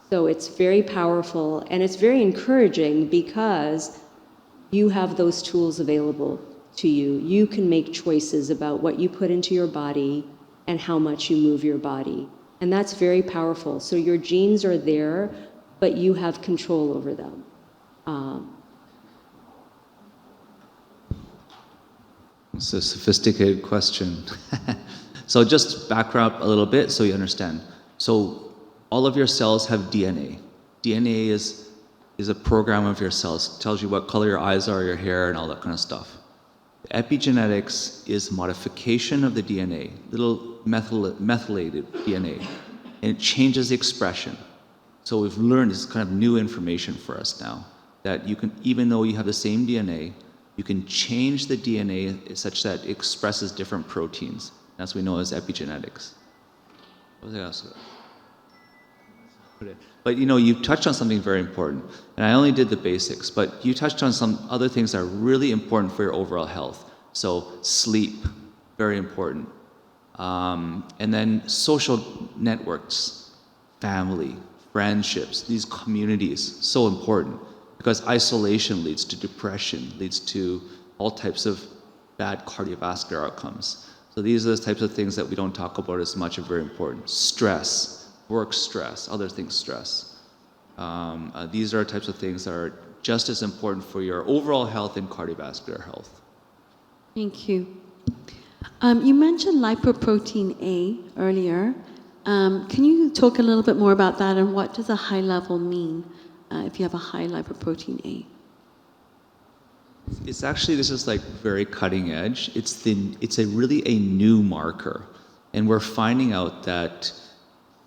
So it's very powerful, and it's very encouraging because you have those tools available to you. You can make choices about what you put into your body and how much you move your body. And that's very powerful. So your genes are there, but you have control over them. It's a sophisticated question. So just back up a little bit so you understand. So all of your cells have DNA. DNA is a program of your cells. It tells you what color your eyes are, your hair, and all that kind of stuff. Epigenetics is modification of the DNA, little methylated DNA, and it changes the expression. So we've learned this kind of new information for us now, that you can, even though you have the same DNA, you can change the DNA such that it expresses different proteins. That's what we know as epigenetics. What was I asking? But you touched on something very important, and I only did the basics, but you touched on some other things that are really important for your overall health. So sleep, very important. And then social networks, family, friendships, these communities, so important, because isolation leads to depression, leads to all types of bad cardiovascular outcomes. So these are the types of things that we don't talk about as much, are very important. Stress. Work stress, other things stress. These are types of things that are just as important for your overall health and cardiovascular health. Thank you. You mentioned lipoprotein A earlier. Can you talk a little bit more about that and what does a high level mean if you have a high lipoprotein A? It's actually, this is like very cutting edge. It's really a new marker. And we're finding out that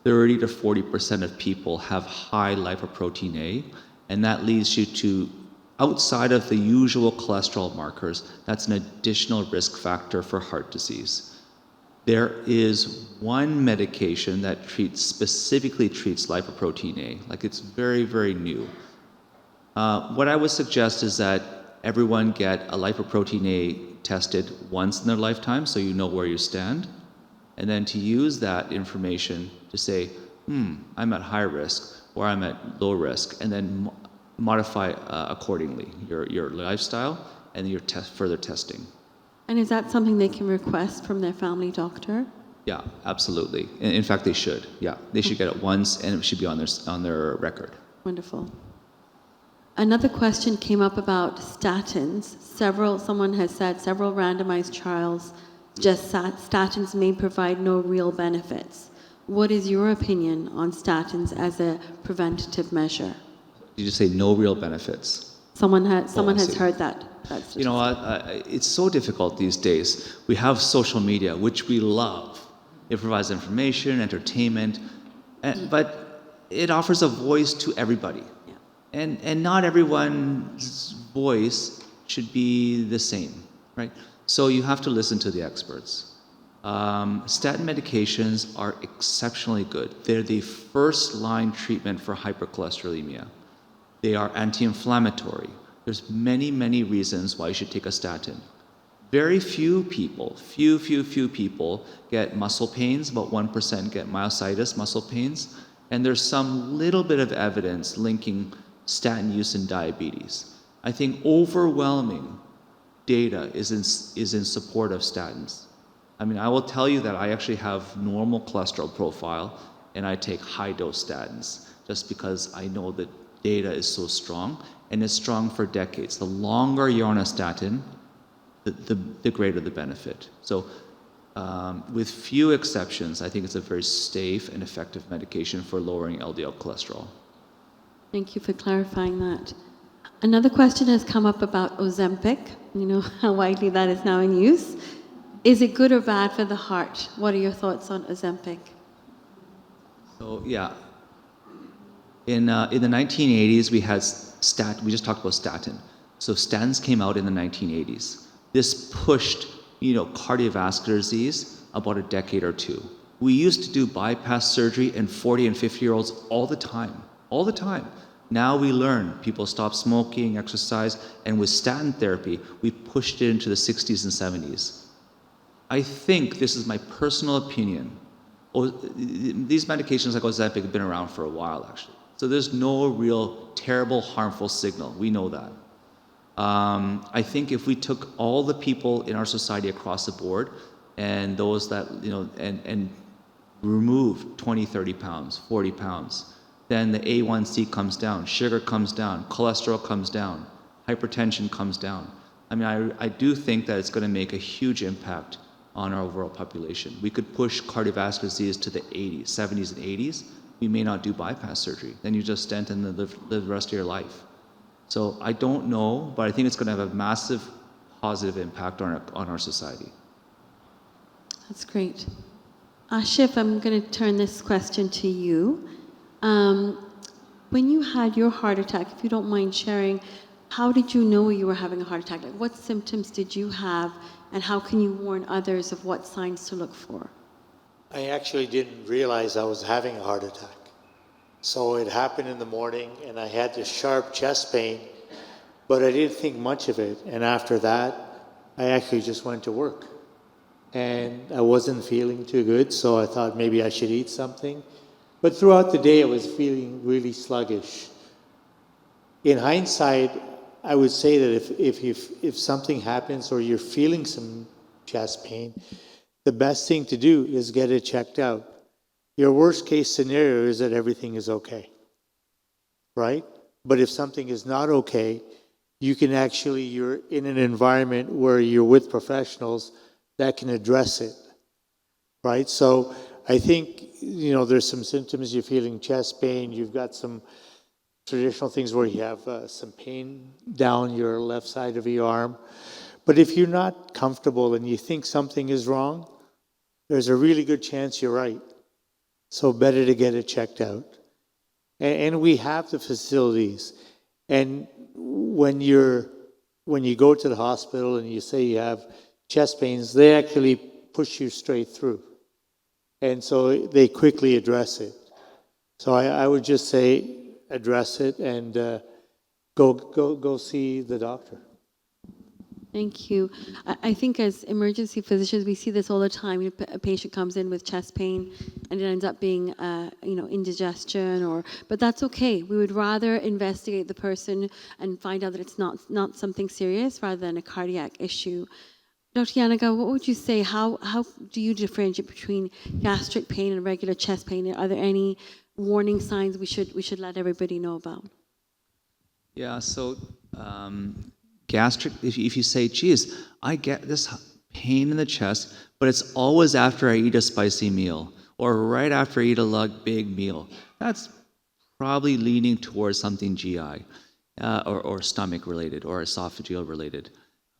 30 to 40% of people have high lipoprotein A, and that leads you to, outside of the usual cholesterol markers, that's an additional risk factor for heart disease. There is one medication that specifically treats lipoprotein A, like it's very, very new. What I would suggest is that everyone get a lipoprotein A tested once in their lifetime so you know where you stand, and then to use that information to say, I'm at high risk or I'm at low risk, and then modify accordingly your lifestyle and your further testing. And is that something they can request from their family doctor? Yeah, absolutely. In fact, they should. Yeah, they should get it once, and it should be on their record. Wonderful. Another question came up about statins. Someone has said several randomized trials suggest statins may provide no real benefits. What is your opinion on statins as a preventative measure? Did you say no real benefits? Someone has see. heard that. You know, it's so difficult these days. We have social media, which we love. It provides information, entertainment, but it offers a voice to everybody. Yeah. And not everyone's voice should be the same, right? So you have to listen to the experts. Statin medications are exceptionally good. They're the first line treatment for hypercholesterolemia. They are anti-inflammatory. There's many, many reasons why you should take a statin. Very few people, few people get muscle pains, about 1% get myositis, muscle pains, and there's some little bit of evidence linking statin use and diabetes. I think overwhelming data is in support of statins. I mean, I will tell you that I actually have normal cholesterol profile and I take high dose statins just because I know that data is so strong, and it's strong for decades. The longer you're on a statin, the greater the benefit. So with few exceptions, I think it's a very safe and effective medication for lowering LDL cholesterol. Thank you for clarifying that. Another question has come up about Ozempic. You know how widely that is now in use. Is it good or bad for the heart? What are your thoughts on Ozempic? So yeah, in the 1980s we had we just talked about statin. So statins came out in the 1980s. This pushed, cardiovascular disease about a decade or two. We used to do bypass surgery in 40 and 50-year-olds all the time. Now we learn, people stop smoking, exercise, and with statin therapy, we pushed it into the 60s and 70s. I think, this is my personal opinion, these medications like Ozempic have been around for a while actually. So there's no real terrible, harmful signal. We know that. I think if we took all the people in our society across the board and those that, and remove 20, 30 pounds, 40 pounds, then the A1C comes down, sugar comes down, cholesterol comes down, hypertension comes down. I mean, I do think that it's going to make a huge impact on our overall population. We could push cardiovascular disease to the 80s, 70s and 80s. We may not do bypass surgery. Then you just stent and live the rest of your life. So I don't know, but I think it's going to have a massive positive impact on our society. That's great. Aashif, I'm going to turn this question to you. When you had your heart attack, if you don't mind sharing, how did you know you were having a heart attack? Like, what symptoms did you have, and how can you warn others of what signs to look for? I actually didn't realize I was having a heart attack. So it happened in the morning, and I had this sharp chest pain, but I didn't think much of it. And after that, I actually just went to work. And I wasn't feeling too good, so I thought maybe I should eat something. But throughout the day, I was feeling really sluggish. In hindsight, I would say that if something happens or you're feeling some chest pain, the best thing to do is get it checked out. Your worst case scenario is that everything is okay, right? But if something is not okay, you can actually, you're in an environment where you're with professionals that can address it, right? So I think, there's some symptoms. You're feeling chest pain. You've got some traditional things where you have some pain down your left side of your arm. But if you're not comfortable and you think something is wrong, there's a really good chance you're right. So better to get it checked out. And we have the facilities. And when you go to the hospital and you say you have chest pains, they actually push you straight through. And so they quickly address it. So I would just say address it and go see the doctor. Thank you. I think as emergency physicians, we see this all the time. A patient comes in with chest pain, and it ends up being, indigestion, but that's okay. We would rather investigate the person and find out that it's not something serious rather than a cardiac issue. Dr. Yanagawa, what would you say? How do you differentiate between gastric pain and regular chest pain? Are there any warning signs we should let everybody know about? Yeah, so gastric, if you say, geez, I get this pain in the chest, but it's always after I eat a spicy meal or right after I eat a big meal, that's probably leaning towards something GI or stomach related or esophageal related.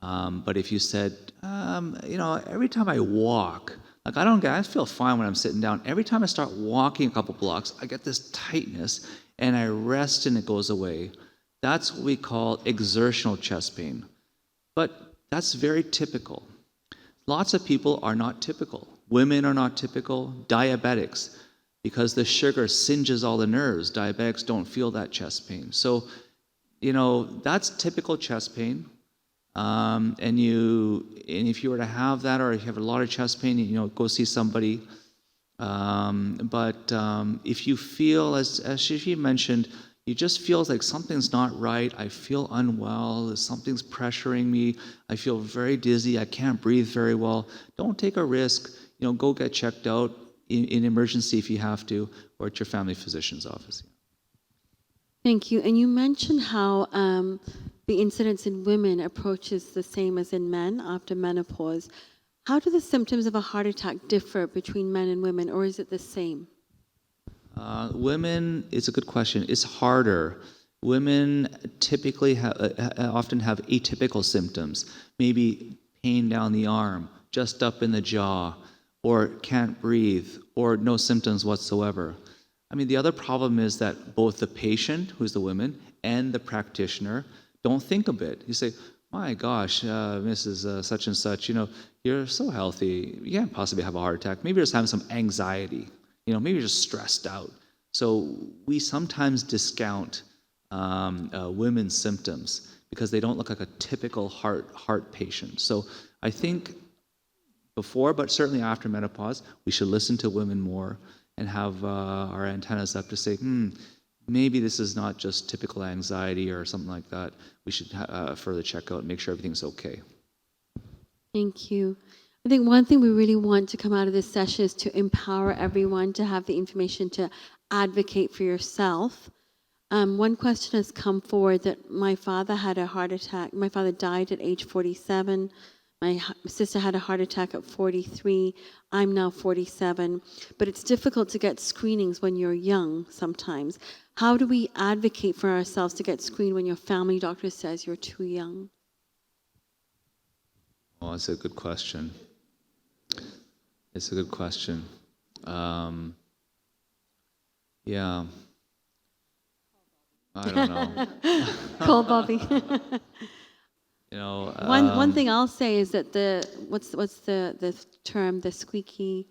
But if you said, every time I walk, I feel fine when I'm sitting down. Every time I start walking a couple blocks, I get this tightness and I rest and it goes away. That's what we call exertional chest pain. But that's very typical. Lots of people are not typical. Women are not typical. Diabetics, because the sugar singes all the nerves, diabetics don't feel that chest pain. So, that's typical chest pain. And if you were to have that, or if you have a lot of chest pain, go see somebody. But if you feel, as Shishi mentioned, you just feel like something's not right. I feel unwell. Something's pressuring me. I feel very dizzy. I can't breathe very well. Don't take a risk. Go get checked out in emergency if you have to, or at your family physician's office. Thank you. And you mentioned how the incidence in women approaches the same as in men after menopause. How do the symptoms of a heart attack differ between men and women, or is it the same? Women, it's a good question. It's harder. Women typically often have atypical symptoms, maybe pain down the arm, just up in the jaw, or can't breathe, or no symptoms whatsoever. The other problem is that both the patient, who's the woman, and the practitioner don't think a bit. You say, my gosh, Mrs. Such and such, you're so healthy. You can't possibly have a heart attack. Maybe you're just having some anxiety. Maybe you're just stressed out. So we sometimes discount women's symptoms because they don't look like a typical heart patient. So I think before, but certainly after menopause, we should listen to women more and have our antennas up to say, maybe this is not just typical anxiety or something like that. We should further check out and make sure everything's okay. Thank you. I think one thing we really want to come out of this session is to empower everyone to have the information to advocate for yourself. One question has come forward that my father had a heart attack. My father died at age 47. My sister had a heart attack at 43. I'm now 47. But it's difficult to get screenings when you're young sometimes. How do we advocate for ourselves to get screened when your family doctor says you're too young? Oh, that's a good question. It's a good question. Yeah. I don't know. Call Bobby. One thing I'll say is that what's the term, the squeaky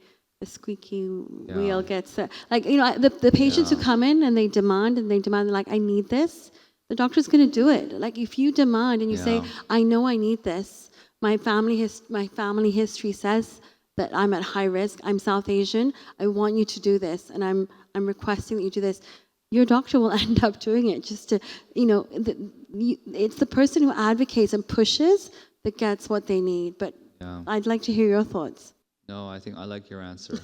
wheel gets the patients who come in and they demand they're like, I need this. The doctor's going to do it. Like if you demand and you say, I know I need this. My family history says that I'm at high risk. I'm South Asian. I want you to do this, and I'm requesting that you do this. Your doctor will end up doing it just to, it's the person who advocates and pushes that gets what they need. But I'd like to hear your thoughts. No, I think I like your answer.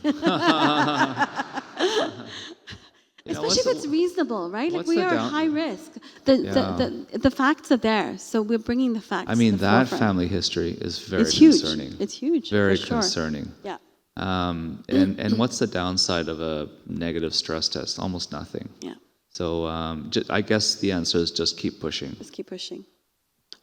Especially if it's reasonable, right? Like what's we the are down- high risk. The facts are there, so we're bringing the facts. I mean, to the that forefront. family history is very It's huge. concerning. It's huge. Very for sure. concerning. Yeah. And what's the downside of a negative stress test? Almost nothing. Yeah. So I guess the answer is just keep pushing. Just keep pushing.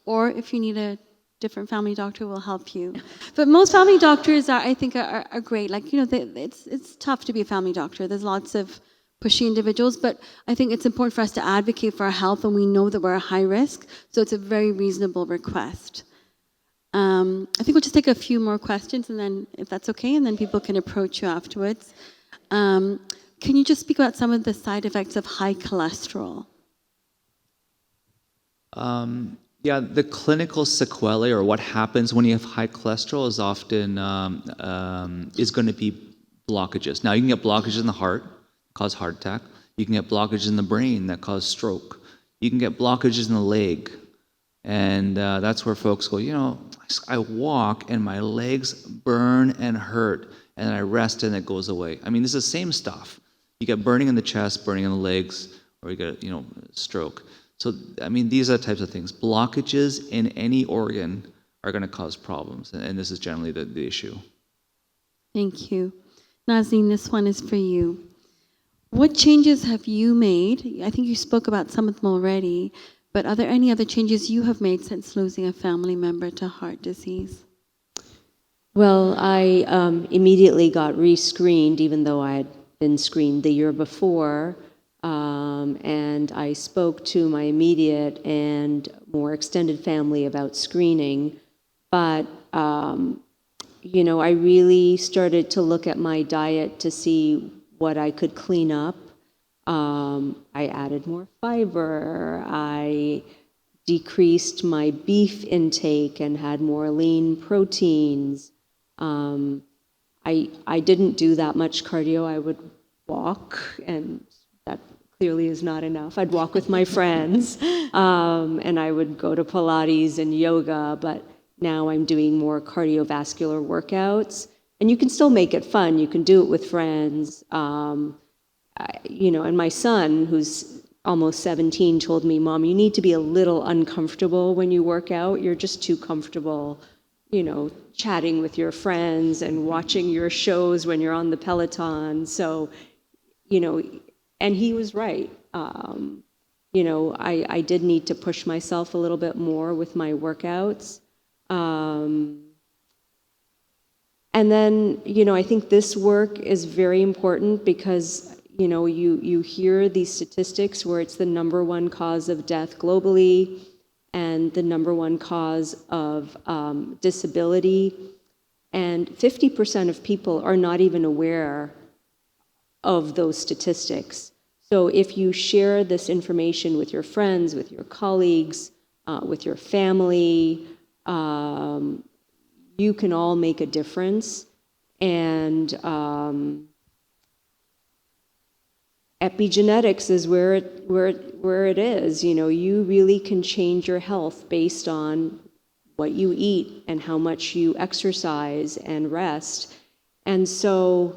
Or if you need a different family doctor, will help you. But most family doctors I think are great. Like, you know, it's tough to be a family doctor. There's lots of pushy individuals, but I think it's important for us to advocate for our health, and we know that we're a high risk, so it's a very reasonable request. I think we'll just take a few more questions, and then, if that's okay, and then people can approach you afterwards. Can you just speak about some of the side effects of high cholesterol? Yeah, the clinical sequelae, or what happens when you have high cholesterol, is often is going to be blockages. Now, you can get blockages in the heart, cause heart attack. You can get blockages in the brain that cause stroke. You can get blockages in the leg. And that's where folks go, you know, I walk and my legs burn and hurt, and I rest and it goes away. I mean, this is the same stuff. You get burning in the chest, burning in the legs, or you get, you know, stroke. So, I mean, these are the types of things. Blockages in any organ are going to cause problems, and this is generally the issue. Thank you. Naznin, this one is for you. What changes have you made? I think you spoke about some of them already, but are there any other changes you have made since losing a family member to heart disease? Well, I immediately got re-screened, even though I had been screened the year before. And I spoke to my immediate and more extended family about screening. But, you know, I really started to look at my diet to see what I could clean up. I added more fiber. I decreased my beef intake and had more lean proteins. I didn't do that much cardio. I would walk, and that clearly is not enough. I'd walk with my friends, and I would go to Pilates and yoga, but now I'm doing more cardiovascular workouts. And you can still make it fun. You can do it with friends. You know, and my son, who's almost 17, told me, Mom, you need to be a little uncomfortable when you work out. You're just too comfortable, you know, chatting with your friends and watching your shows when you're on the Peloton. So, you know, and he was right. You know, I did need to push myself a little bit more with my workouts. And then, you know, I think this work is very important because, you know, you hear these statistics where it's the #1 cause of death globally and the #1 cause of disability. And 50% of people are not even aware of those statistics. So if you share this information with your friends, with your colleagues, with your family, you can all make a difference. And epigenetics is where it is. You know, you really can change your health based on what you eat and how much you exercise and rest. And so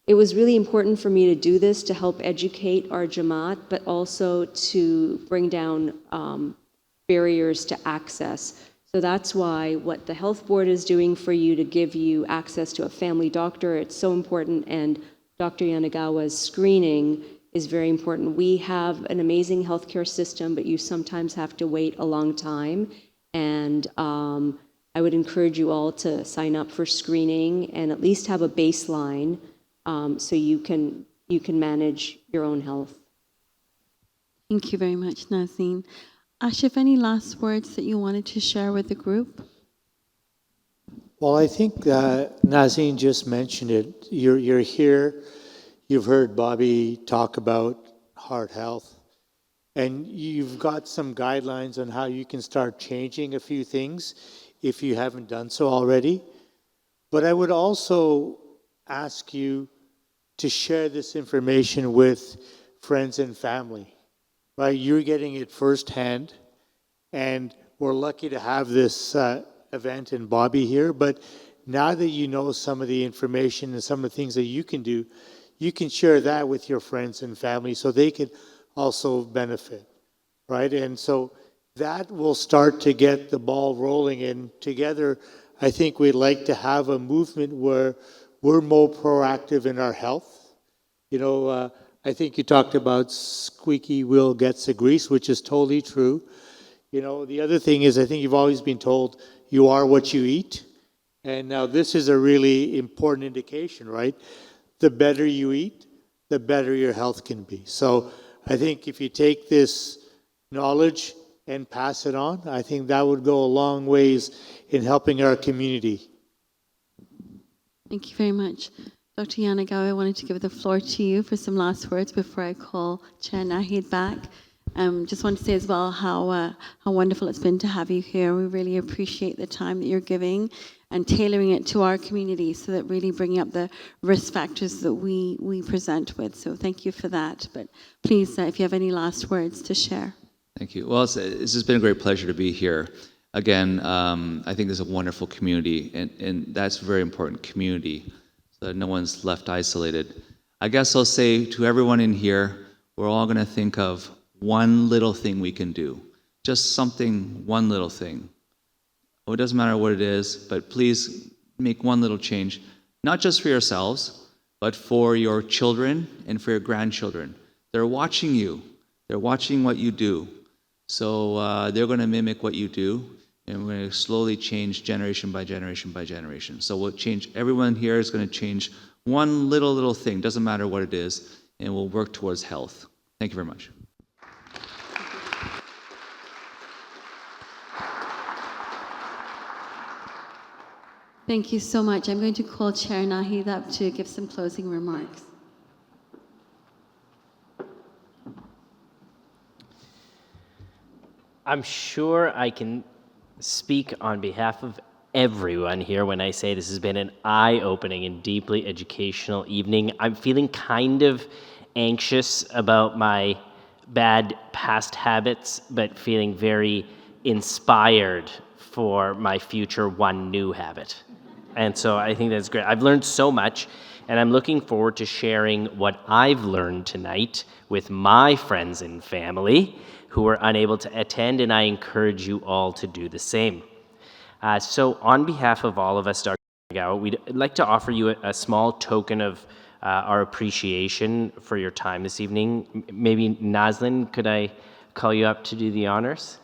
it was really important for me to do this to help educate our Jamaat, but also to bring down barriers to access. So that's why what the health board is doing for you to give you access to a family doctor, it's so important, and Dr. Yanagawa's screening is very important. We have an amazing healthcare system, but you sometimes have to wait a long time. And I would encourage you all to sign up for screening and at least have a baseline so you can manage your own health. Thank you very much, Naznin. Aashif, any last words that you wanted to share with the group? Well, I think Naznin just mentioned it. You're here. You've heard Bobby talk about heart health, and you've got some guidelines on how you can start changing a few things if you haven't done so already. But I would also ask you to share this information with friends and family, right? You're getting it firsthand, and we're lucky to have this event and Bobby here. But now that you know some of the information and some of the things that you can do, you can share that with your friends and family so they could also benefit, right? And so that will start to get the ball rolling. And together, I think we'd like to have a movement where we're more proactive in our health. I think you talked about squeaky wheel gets the grease, which is totally true. The other thing is, I think you've always been told you are what you eat. And now this is a really important indication, right? The better you eat, the better your health can be. So I think if you take this knowledge and pass it on, I think that would go a long ways in helping our community. Thank you very much. Dr. Yanagawa, I wanted to give the floor to you for some last words before I call Chair Nahid back. Just want to say as well how wonderful it's been to have you here. We really appreciate the time that you're giving and tailoring it to our community so that really bringing up the risk factors that we present with. So thank you for that. But please, if you have any last words to share. Thank you. Well, it's just been a great pleasure to be here. Again, I think there's a wonderful community, and that's very important, community, so that no one's left isolated. I guess I'll say to everyone in here, we're all going to think of one little thing we can do. Just something, one little thing. Oh, it doesn't matter what it is, but please make one little change, not just for yourselves, but for your children and for your grandchildren. They're watching you. They're watching what you do. So they're going to mimic what you do, and we're going to slowly change generation by generation by generation. So we'll change, everyone here is going to change one little thing, doesn't matter what it is, and we'll work towards health. Thank you very much. Thank you so much. I'm going to call Chair Nahid up to give some closing remarks. I'm sure I can speak on behalf of everyone here when I say this has been an eye-opening and deeply educational evening. I'm feeling kind of anxious about my bad past habits, but feeling very inspired for my future one new habit. And so I think that's great. I've learned so much, and I'm looking forward to sharing what I've learned tonight with my friends and family who were unable to attend, and I encourage you all to do the same. So on behalf of all of us, Dr. Yanagawa, we'd like to offer you a small token of our appreciation for your time this evening. Maybe Naznin, could I call you up to do the honors?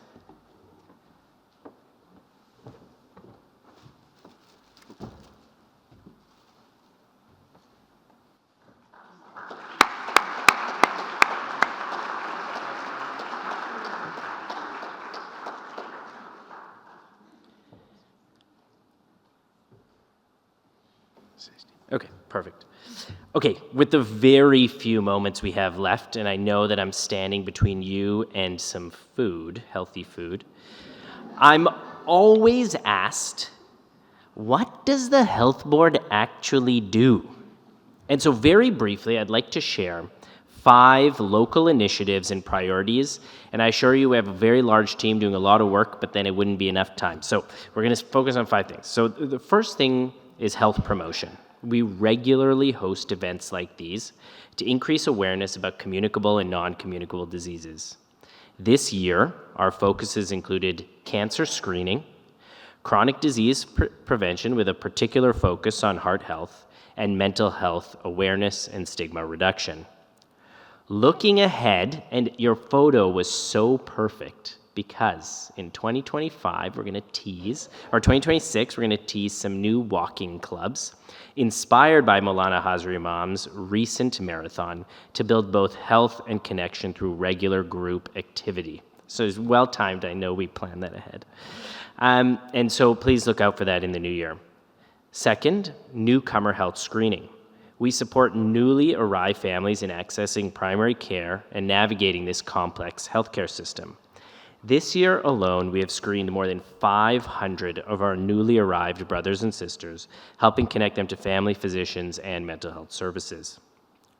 Okay, perfect. Okay, with the very few moments we have left, and I know that I'm standing between you and some food, healthy food, I'm always asked, what does the health board actually do? And so very briefly, I'd like to share 5 local initiatives and priorities, and I assure you we have a very large team doing a lot of work, but then it wouldn't be enough time. So we're going to focus on 5 things. So the first thing is health promotion. We regularly host events like these to increase awareness about communicable and non-communicable diseases. This year, our focuses included cancer screening, chronic disease prevention with a particular focus on heart health, and mental health awareness and stigma reduction. Looking ahead, and your photo was so perfect because in 2025, we're going to tease, or 2026, we're going to tease some new walking clubs inspired by Maulana Hazrat Imam's recent marathon to build both health and connection through regular group activity. So it's well timed. I know we planned that ahead. And so please look out for that in the new year. Second, newcomer health screening. We support newly arrived families in accessing primary care and navigating this complex healthcare system. This year alone, we have screened more than 500 of our newly arrived brothers and sisters, helping connect them to family physicians and mental health services.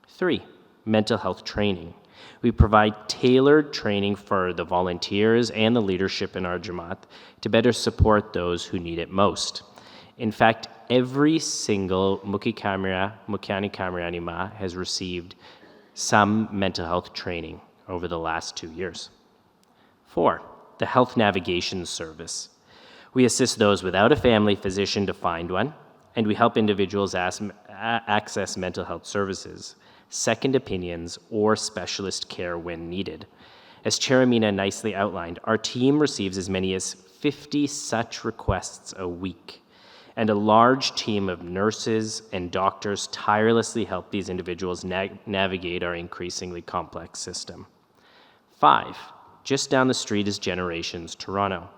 3, mental health training. We provide tailored training for the volunteers and the leadership in our Jamaat to better support those who need it most. In fact, every single Mukyani Kamyanima has received some mental health training over the last 2 years. 4, the Health Navigation Service. We assist those without a family physician to find one, and we help individuals access mental health services, second opinions, or specialist care when needed. As Chair Amina nicely outlined, our team receives as many as 50 such requests a week, and a large team of nurses and doctors tirelessly help these individuals navigate our increasingly complex system. 5, just down the street is Generations Toronto.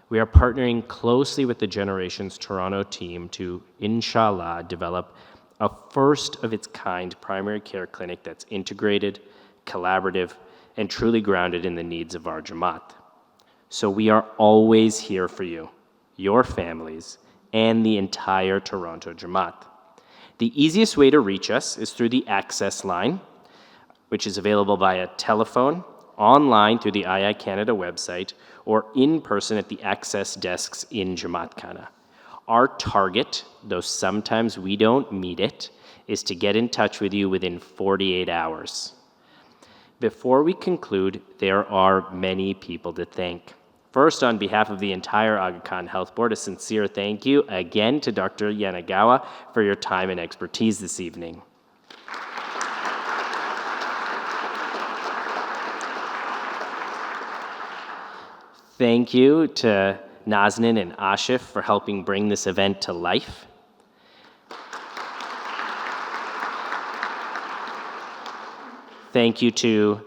We are partnering closely with the Generations Toronto team to, inshallah, develop a first-of-its-kind primary care clinic that's integrated, collaborative, and truly grounded in the needs of our Jamaat. So we are always here for you, your families, and the entire Toronto Jamaat. The easiest way to reach us is through the Access line, which is available via telephone, online through the II Canada website, or in person at the Access desks in Jamaat Khana. Our target, though sometimes we don't meet it, is to get in touch with you within 48 hours. Before we conclude, there are many people to thank. First, on behalf of the entire Aga Khan Health Board, a sincere thank you again to Dr. Yanagawa for your time and expertise this evening. Thank you to Naznin and Aashif for helping bring this event to life. Thank you to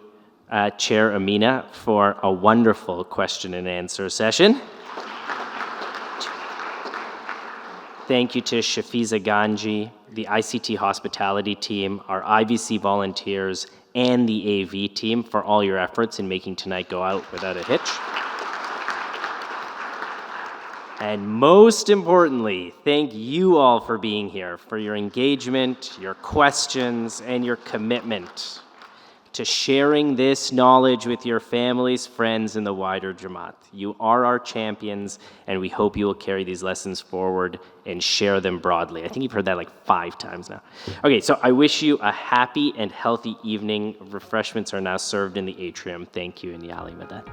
Chair Amina for a wonderful question and answer session. Thank you to Shafiza Ganji, the ICT hospitality team, our IVC volunteers, and the AV team for all your efforts in making tonight go out without a hitch. And most importantly, thank you all for being here, for your engagement, your questions, and your commitment to sharing this knowledge with your families, friends, and the wider Jamaat. You are our champions, and we hope you will carry these lessons forward and share them broadly. I think you've heard that like 5 times now. Okay, so I wish you a happy and healthy evening. Refreshments are now served in the atrium. Thank you, and Yali Madat.